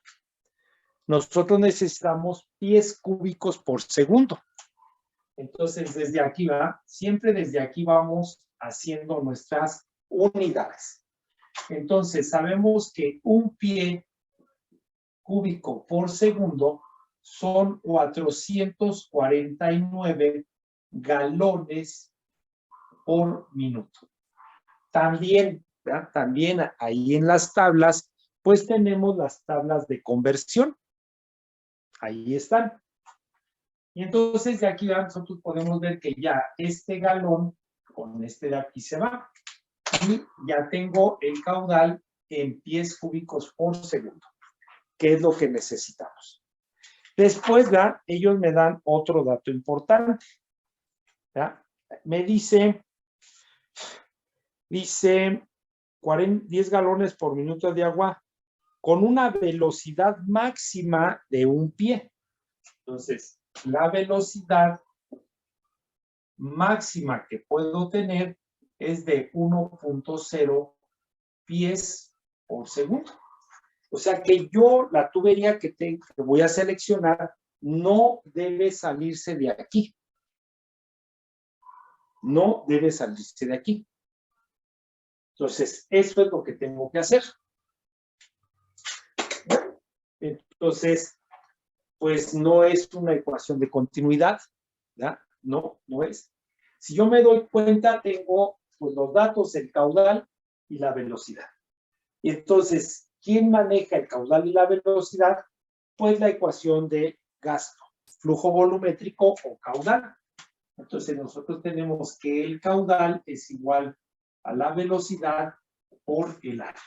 B: Nosotros necesitamos pies cúbicos por segundo. Entonces, desde aquí, ¿verdad? Siempre desde aquí vamos haciendo nuestras unidades. Entonces, sabemos que un pie cúbico por segundo son 449 galones por minuto. También, ¿verdad? También ahí en las tablas, pues tenemos las tablas de conversión. Ahí están. Y entonces de aquí nosotros podemos ver que ya este galón con este de aquí se va. Y ya tengo el caudal en pies cúbicos por segundo, que es lo que necesitamos. Después, ¿verdad? Ellos me dan otro dato importante. ¿Verdad? Me dice 10 galones por minuto de agua con una velocidad máxima de un pie. Entonces, la velocidad máxima que puedo tener es de 1.0 pies por segundo. O sea que yo, la tubería que voy a seleccionar, no debe salirse de aquí. No debe salirse de aquí. Entonces, eso es lo que tengo que hacer. Entonces, pues no es una ecuación de continuidad, ¿ya? No, no es. Si yo me doy cuenta, tengo pues, los datos, el caudal y la velocidad. Y entonces, ¿quién maneja el caudal y la velocidad? Pues la ecuación de gasto, flujo volumétrico o caudal. Entonces, nosotros tenemos que el caudal es igual a la velocidad por el área.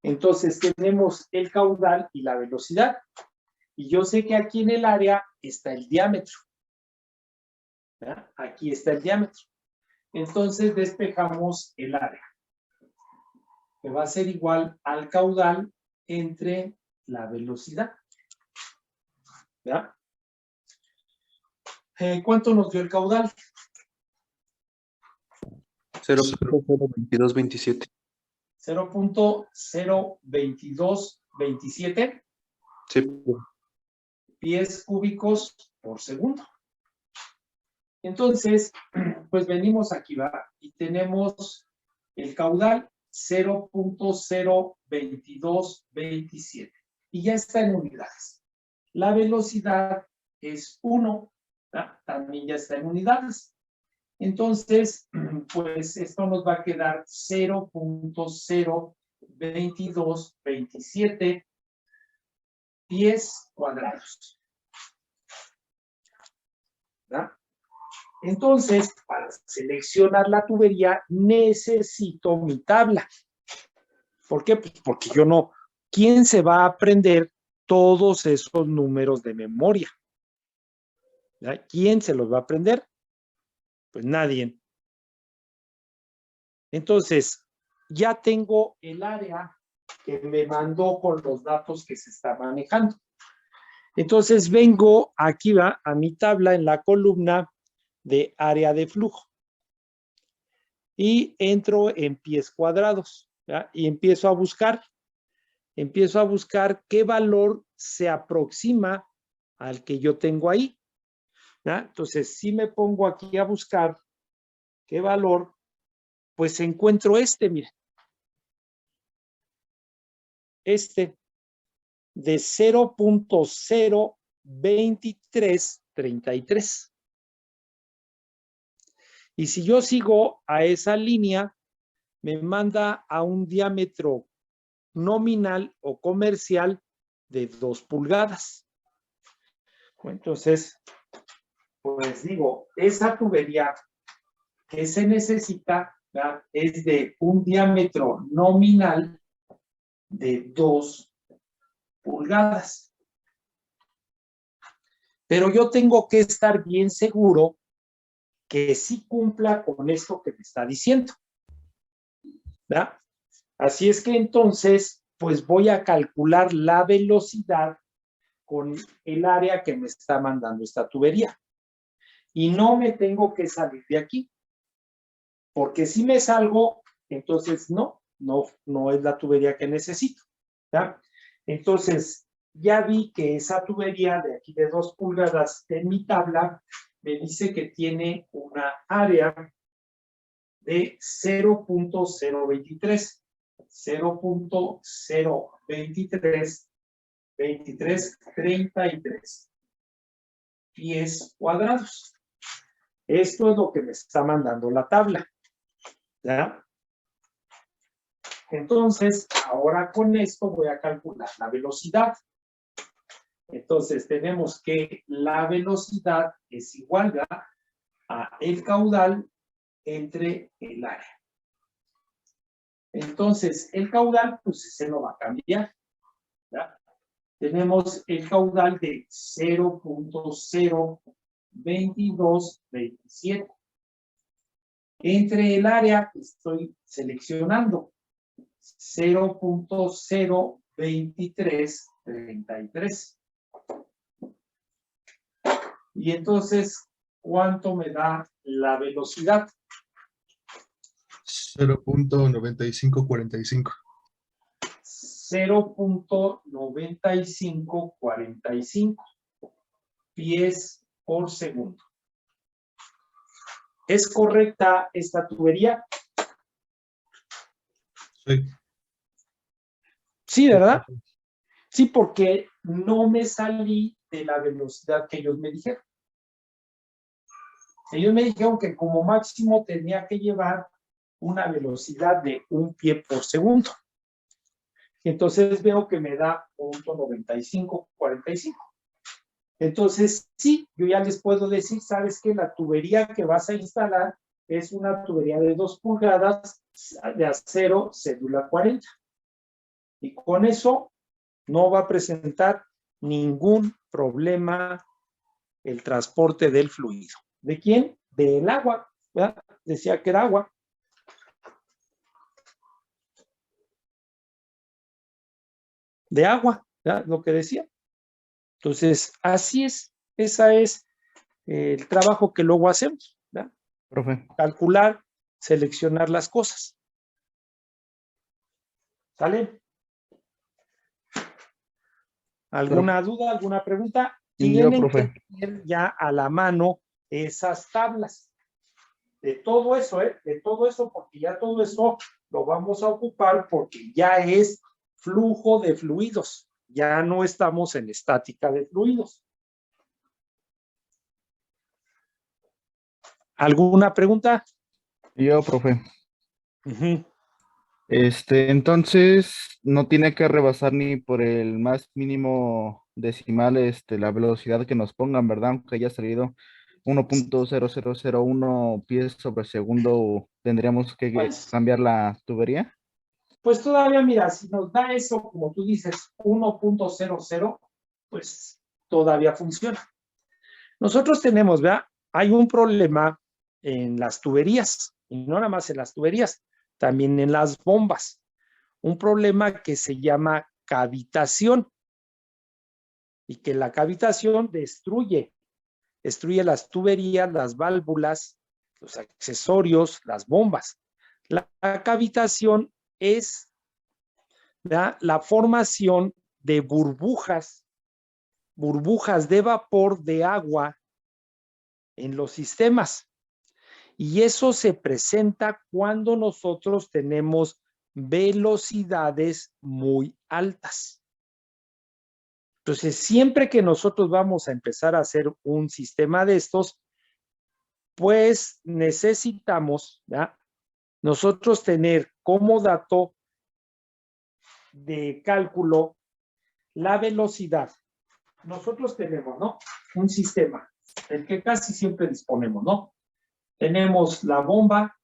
B: Entonces, tenemos el caudal y la velocidad. Y yo sé que aquí en el área está el diámetro. ¿Ya? Aquí está el diámetro. Entonces despejamos el área, que va a ser igual al caudal entre la velocidad. ¿Ya? ¿Cuánto nos dio el caudal?
C: 0.02227.
B: 0.02227
C: Sí.
B: pies cúbicos por segundo. Entonces, pues venimos aquí, ¿va? Y tenemos el caudal 0.02227. Y ya está en unidades. La velocidad es 1, ¿verdad? También ya está en unidades. Entonces, pues esto nos va a quedar 0.02227 pies cuadrados. ¿Verdad? Entonces, para seleccionar la tubería, necesito mi tabla. ¿Por qué? Pues porque yo no. ¿Quién se va a aprender todos esos números de memoria. ¿Ya? ¿Quién se los va a aprender? Pues nadie. Entonces, ya tengo el área que me mandó con los datos que se está manejando. Entonces, vengo aquí a mi tabla en la columna de área de flujo y entro en pies cuadrados, ¿ya? Y empiezo a buscar qué valor se aproxima al que yo tengo ahí, ¿ya? Entonces, si me pongo aquí a buscar qué valor, pues encuentro miren, de 0.02333. Y si yo sigo a esa línea, me manda a un diámetro nominal o comercial de 2 pulgadas. Entonces, pues digo, esa tubería que se necesita, ¿verdad?, es de un diámetro nominal de 2 pulgadas. Pero yo tengo que estar bien seguro que sí cumpla con esto que me está diciendo, ¿verdad? Así es que entonces, pues voy a calcular la velocidad con el área que me está mandando esta tubería. Y no me tengo que salir de aquí. Porque si me salgo, entonces no es la tubería que necesito, ¿ya? Entonces, ya vi que esa tubería de aquí de 2 pulgadas en mi tabla me dice que tiene una área de 0.023, 33 pies cuadrados. Esto es lo que me está mandando la tabla, ¿ya? Entonces, ahora con esto voy a calcular la velocidad. Entonces, tenemos que la velocidad es igual a el caudal entre el área. Entonces, el caudal, pues se lo va a cambiar, ¿ya? Tenemos el caudal de 0.02227. Entre el área que estoy seleccionando, 0.02333. Y entonces, ¿cuánto me da la velocidad?
D: 0.9545.
B: 0.9545 pies por segundo. ¿Es correcta esta tubería?
D: Sí.
B: Sí, ¿verdad? Sí, porque no me salí de la velocidad que ellos me dijeron. Ellos me dijeron que como máximo tenía que llevar una velocidad de 1 pie por segundo. Entonces veo que me da 0.9545. Entonces, sí, yo ya les puedo decir, ¿sabes qué? La tubería que vas a instalar es una tubería de 2 pulgadas de acero cédula 40. Y con eso no va a presentar ningún problema el transporte del fluido. ¿De quién? Del agua, ¿verdad? Decía que era agua. De agua, ¿verdad? Lo que decía. Entonces, así es. Ese es el trabajo que luego hacemos, ¿verdad?
C: Profe.
B: Calcular, seleccionar las cosas. ¿Sale? ¿Alguna duda, alguna pregunta? Tienen que tener ya a la mano esas tablas. De todo eso, de todo eso, porque ya todo eso lo vamos a ocupar porque ya es flujo de fluidos. Ya no estamos en estática de fluidos. ¿Alguna pregunta?
C: Yo, profe.
B: Uh-huh.
C: Entonces, no tiene que rebasar ni por el más mínimo decimal, la velocidad que nos pongan, ¿verdad? Aunque haya salido 1.0001 pies sobre segundo, ¿tendríamos que
B: Pues,
C: cambiar la tubería?
B: Pues todavía, mira, si nos da eso, como tú dices, 1.00, pues todavía funciona. Nosotros tenemos, ¿verdad? Hay un problema en las tuberías, y no nada más en las tuberías, también en las bombas. Un problema que se llama cavitación, y que la cavitación destruye las tuberías, las válvulas, los accesorios, las bombas. La cavitación es, ¿verdad?, la formación de burbujas de vapor de agua en los sistemas. Y eso se presenta cuando nosotros tenemos velocidades muy altas. Entonces, siempre que nosotros vamos a empezar a hacer un sistema de estos, pues necesitamos, ¿ya?, nosotros tener como dato de cálculo la velocidad. Nosotros tenemos, ¿no?, un sistema del que casi siempre disponemos, ¿no? Tenemos la bomba,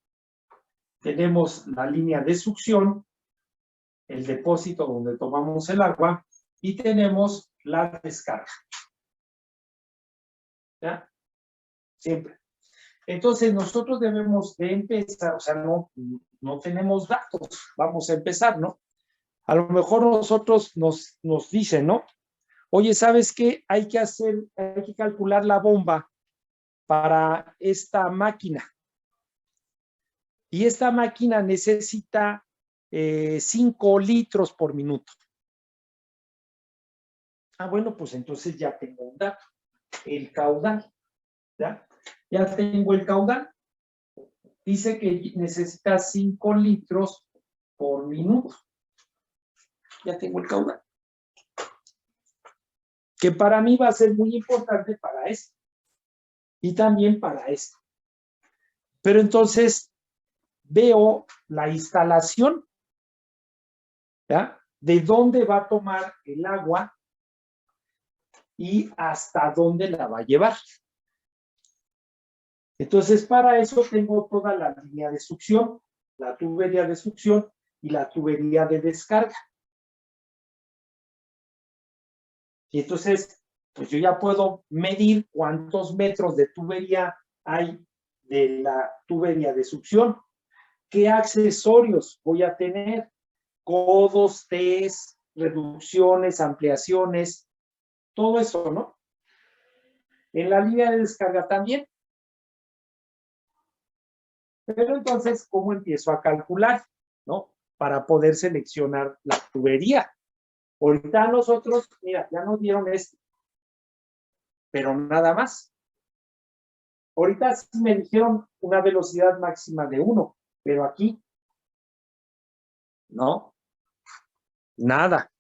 B: tenemos la línea de succión, el depósito donde tomamos el agua y tenemos la descarga. ¿Ya? Siempre. Entonces nosotros debemos de empezar, o sea, no tenemos datos, vamos a empezar, ¿no? A lo mejor nosotros nos dicen, ¿no? Oye, ¿sabes qué? Hay que calcular la bomba para esta máquina. Y esta máquina necesita 5 litros por minuto. Ah, bueno, pues entonces ya tengo un dato. El caudal. ¿Ya? Ya tengo el caudal. Dice que necesita 5 litros por minuto. Ya tengo el caudal. Que para mí va a ser muy importante para esto. Y también para esto. Pero entonces veo la instalación, ¿ya?, de dónde va a tomar el agua y hasta dónde la va a llevar. Entonces, para eso tengo toda la línea de succión, la tubería de succión y la tubería de descarga. Y entonces, pues yo ya puedo medir cuántos metros de tubería hay de la tubería de succión. ¿Qué accesorios voy a tener? Codos, T's, reducciones, ampliaciones, todo eso, ¿no? En la línea de descarga también. Pero entonces, ¿cómo empiezo a calcular, no? Para poder seleccionar la tubería. Ahorita nosotros, mira, ya nos dieron esto, pero nada más. Ahorita sí me dijeron una velocidad máxima de 1, pero aquí, no, nada.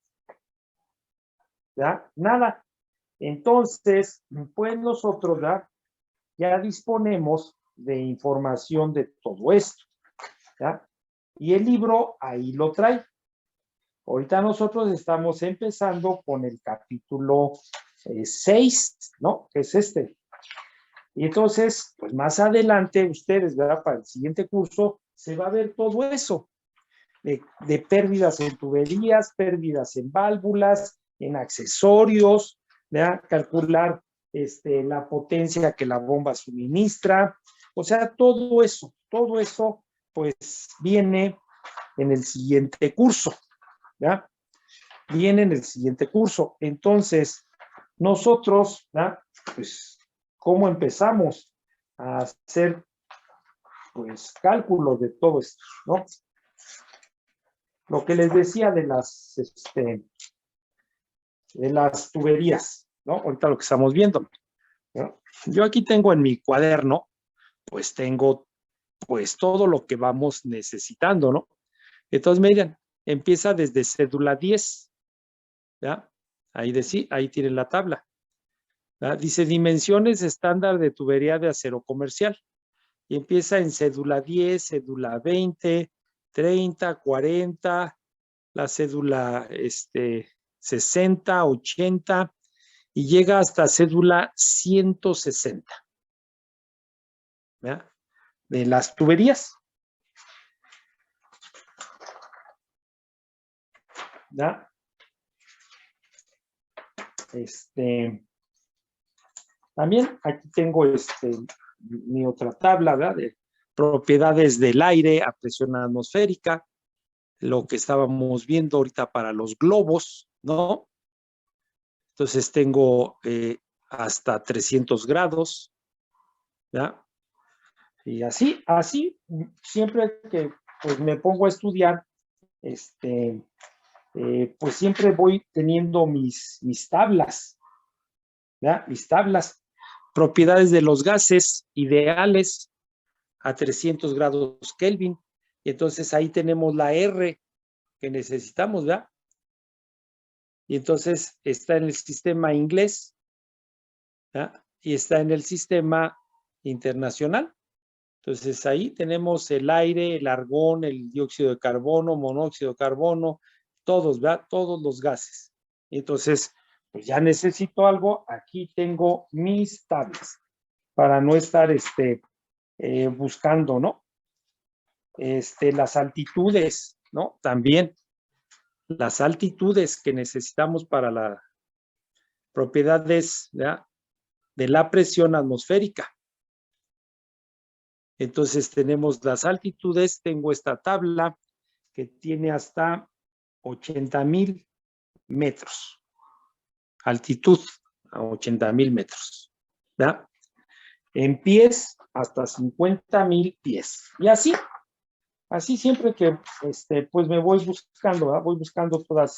B: ¿Ya? Nada. Entonces, pues nosotros ya disponemos de información de todo esto. ¿Ya? Y el libro ahí lo trae. Ahorita nosotros estamos empezando con el capítulo 6, ¿no? Que es este. Y entonces, pues más adelante ustedes, ¿verdad?, para el siguiente curso, se va a ver todo eso. De pérdidas en tuberías, pérdidas en válvulas, en accesorios, ¿verdad?, calcular la potencia que la bomba suministra. O sea, todo eso, pues viene en el siguiente curso. ¿Ya? Viene en el siguiente curso. Entonces, nosotros, ¿ya?, pues, ¿cómo empezamos a hacer, pues, cálculos de todo esto, ¿no? Lo que les decía de las tuberías, ¿no? Ahorita lo que estamos viendo, ¿no? Yo aquí tengo en mi cuaderno, pues tengo, pues, todo lo que vamos necesitando, ¿no? Entonces, miren, empieza desde cédula 10, ¿ya? Ahí tiene la tabla, ¿ya? Dice dimensiones estándar de tubería de acero comercial. Y empieza en cédula 10, cédula 20, 30, 40, la cédula 60, 80 y llega hasta cédula 160. ¿Ya? De las tuberías. ¿ya? También aquí tengo mi otra tabla, ¿verdad? De propiedades del aire a presión atmosférica, lo que estábamos viendo ahorita para los globos, ¿no? Entonces tengo hasta 300 grados, ¿ya? Y así, siempre que pues, me pongo a estudiar, pues siempre voy teniendo mis tablas, ¿ya? Mis tablas, propiedades de los gases ideales a 300 grados Kelvin. Y entonces ahí tenemos la R que necesitamos, ¿verdad? Y entonces está en el sistema inglés, ¿ya? Y está en el sistema internacional. Entonces ahí tenemos el aire, el argón, el dióxido de carbono, monóxido de carbono, todos, ¿verdad? Todos los gases. Entonces, pues ya necesito algo. Aquí tengo mis tablas para no estar buscando, ¿no? Las altitudes, ¿no? También las altitudes que necesitamos para las propiedades, ¿ya? De la presión atmosférica. Entonces tenemos las altitudes, tengo esta tabla que tiene hasta 80,000 metros. Altitud a 80,000 metros. ¿Ya? En pies hasta 50,000 pies. Y así siempre que pues me voy buscando, ¿verdad? Voy buscando todas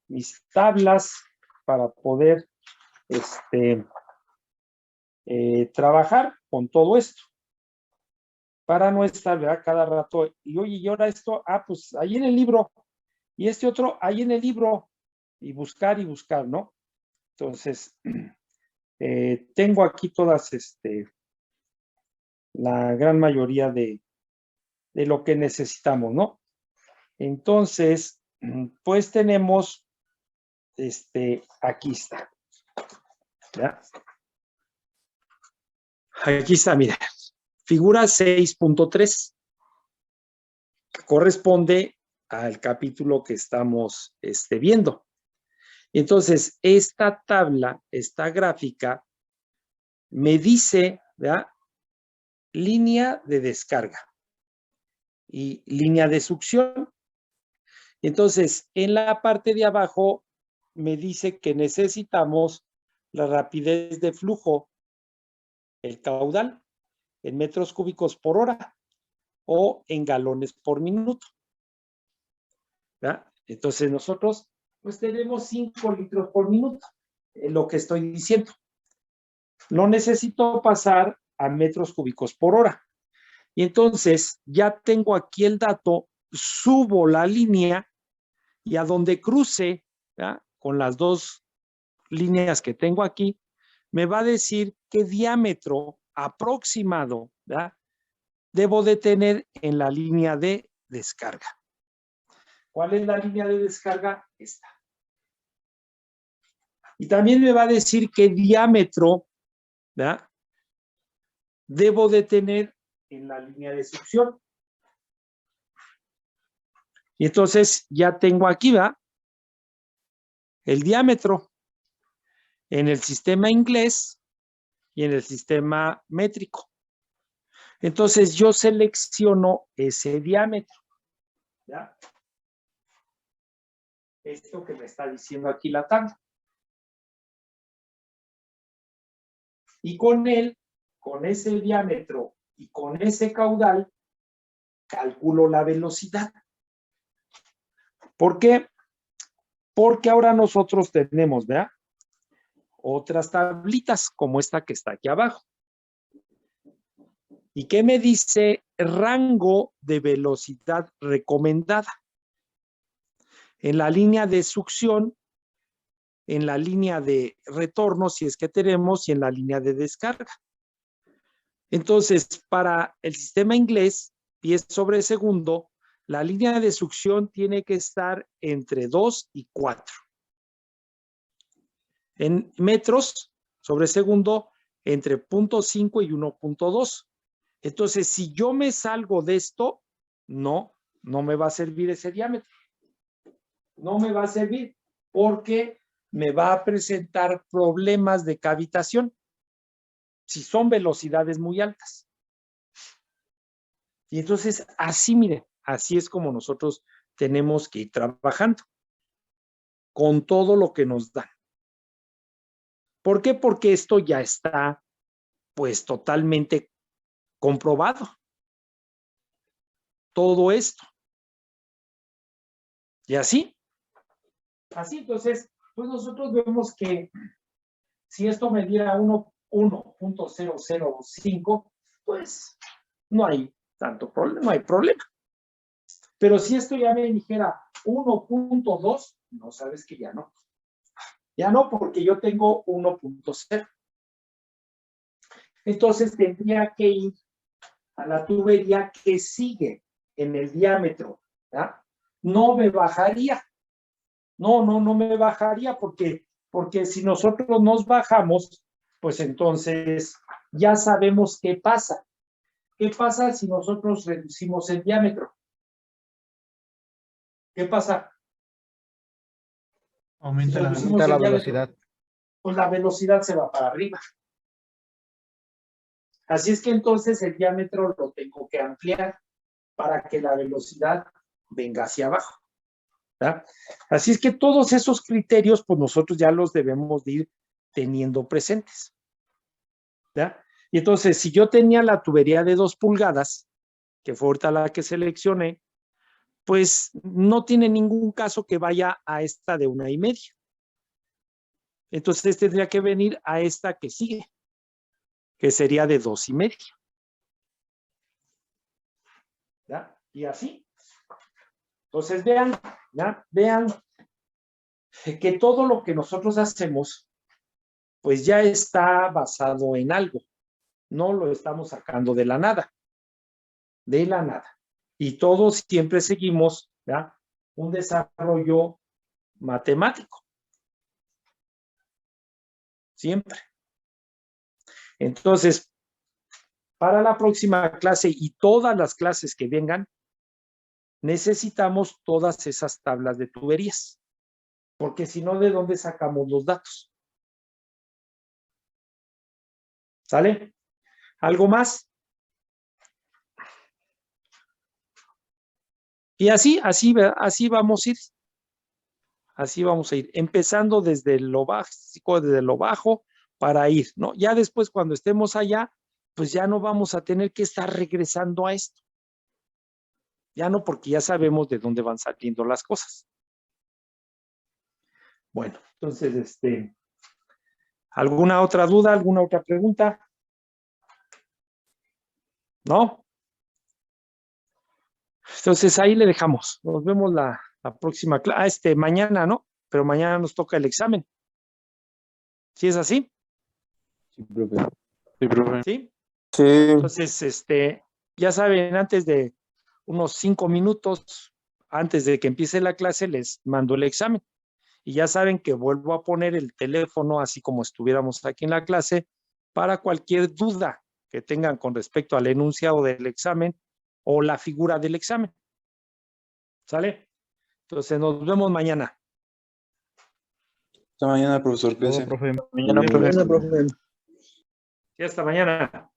B: mis tablas para poder trabajar con todo esto. Para no estar, ¿verdad? Cada rato, y oye, y ahora esto, pues ahí en el libro, y este otro, ahí en el libro, y buscar, ¿no? Entonces, tengo aquí todas, la gran mayoría de lo que necesitamos, ¿no? Entonces, pues tenemos, aquí está, ¿ya? Aquí está, mira, figura 6.3, corresponde al capítulo que estamos viendo. Entonces, esta tabla, esta gráfica, me dice, ¿verdad? Línea de descarga y línea de succión. Entonces, en la parte de abajo me dice que necesitamos la rapidez de flujo, el caudal, en metros cúbicos por hora o en galones por minuto. ¿Verdad? Entonces, nosotros pues tenemos 5 litros por minuto, lo que estoy diciendo. No necesito pasar a metros cúbicos por hora. Y entonces ya tengo aquí el dato, subo la línea y a donde cruce, ¿ya? Con las dos líneas que tengo aquí, me va a decir qué diámetro aproximado, ¿ya? Debo de tener en la línea de descarga. ¿Cuál es la línea de descarga? Esta. Y también me va a decir qué diámetro, ¿ya? Debo de tener en la línea de succión. Y entonces ya tengo aquí, ¿va? El diámetro en el sistema inglés y en el sistema métrico. Entonces yo selecciono ese diámetro, ¿ya? Esto que me está diciendo aquí la tabla. Y con él, con ese diámetro y con ese caudal, calculo la velocidad. ¿Por qué? Porque ahora nosotros tenemos, ¿verdad? Otras tablitas como esta que está aquí abajo. ¿Y qué me dice? Rango de velocidad recomendada. En la línea de succión, en la línea de retorno, si es que tenemos, y en la línea de descarga. Entonces, para el sistema inglés, pies sobre segundo, la línea de succión tiene que estar entre 2 y 4. En metros sobre segundo, entre 0.5 y 1.2. Entonces, si yo me salgo de esto, no me va a servir ese diámetro. no me va a servir porque me va a presentar problemas de cavitación si son velocidades muy altas. Y entonces, así, miren, así es como nosotros tenemos que ir trabajando con todo lo que nos dan. ¿Por qué? Porque esto ya está, pues, totalmente comprobado. Todo esto. Y así. Así, entonces, pues nosotros vemos que si esto me diera 1.005, pues no hay tanto problema, no hay problema. Pero si esto ya me dijera 1.2, no, sabes que ya no. Ya no, porque yo tengo 1.0. Entonces tendría que ir a la tubería que sigue en el diámetro, ¿verdad? No me bajaría. No me bajaría porque si nosotros nos bajamos, pues entonces ya sabemos qué pasa. ¿Qué pasa si nosotros reducimos el diámetro? ¿Qué pasa?
D: Aumenta la
C: Aumenta la velocidad.
B: Pues la velocidad se va para arriba. Así es que entonces el diámetro lo tengo que ampliar para que la velocidad venga hacia abajo, ¿verdad? Así es que todos esos criterios, pues nosotros ya los debemos de ir teniendo presentes, ¿verdad? Y entonces, si yo tenía la tubería de 2 pulgadas, que fue ahorita la que seleccioné, pues no tiene ningún caso que vaya a esta de 1,5. Entonces tendría que venir a esta que sigue, que sería de 2,5. ¿Ya? Y así. Entonces vean, ¿ya? Vean que todo lo que nosotros hacemos, pues ya está basado en algo. No lo estamos sacando de la nada. De la nada. Y todos siempre seguimos, ¿ya? Un desarrollo matemático. Siempre. Entonces, para la próxima clase y todas las clases que vengan, necesitamos todas esas tablas de tuberías, porque si no, ¿de dónde sacamos los datos? ¿Sale? ¿Algo más? Y así vamos a ir. Así vamos a ir, empezando desde lo básico, desde lo bajo, para ir, ¿no? Ya después, cuando estemos allá, pues ya no vamos a tener que estar regresando a esto. Ya no, porque ya sabemos de dónde van saliendo las cosas. Bueno, entonces, ¿alguna otra duda, alguna otra pregunta? ¿No? Entonces ahí le dejamos. Nos vemos la próxima clase. Mañana, ¿no? Pero mañana nos toca el examen. ¿Sí es así?
C: Sí, profe.
D: Sí, profe.
B: ¿Sí?
E: Sí,
B: Entonces, ya saben, antes de unos 5 minutos, antes de que empiece la clase, les mando el examen. Y ya saben que vuelvo a poner el teléfono, así como estuviéramos aquí en la clase, para cualquier duda que tengan con respecto al enunciado del examen o la figura del examen. ¿Sale? Entonces, nos vemos mañana.
E: hasta mañana, profesor.
C: Todo,
E: Cuídese.
C: profe.
D: Mañana,
B: Sí,
D: profe.
E: profe.
B: hasta mañana.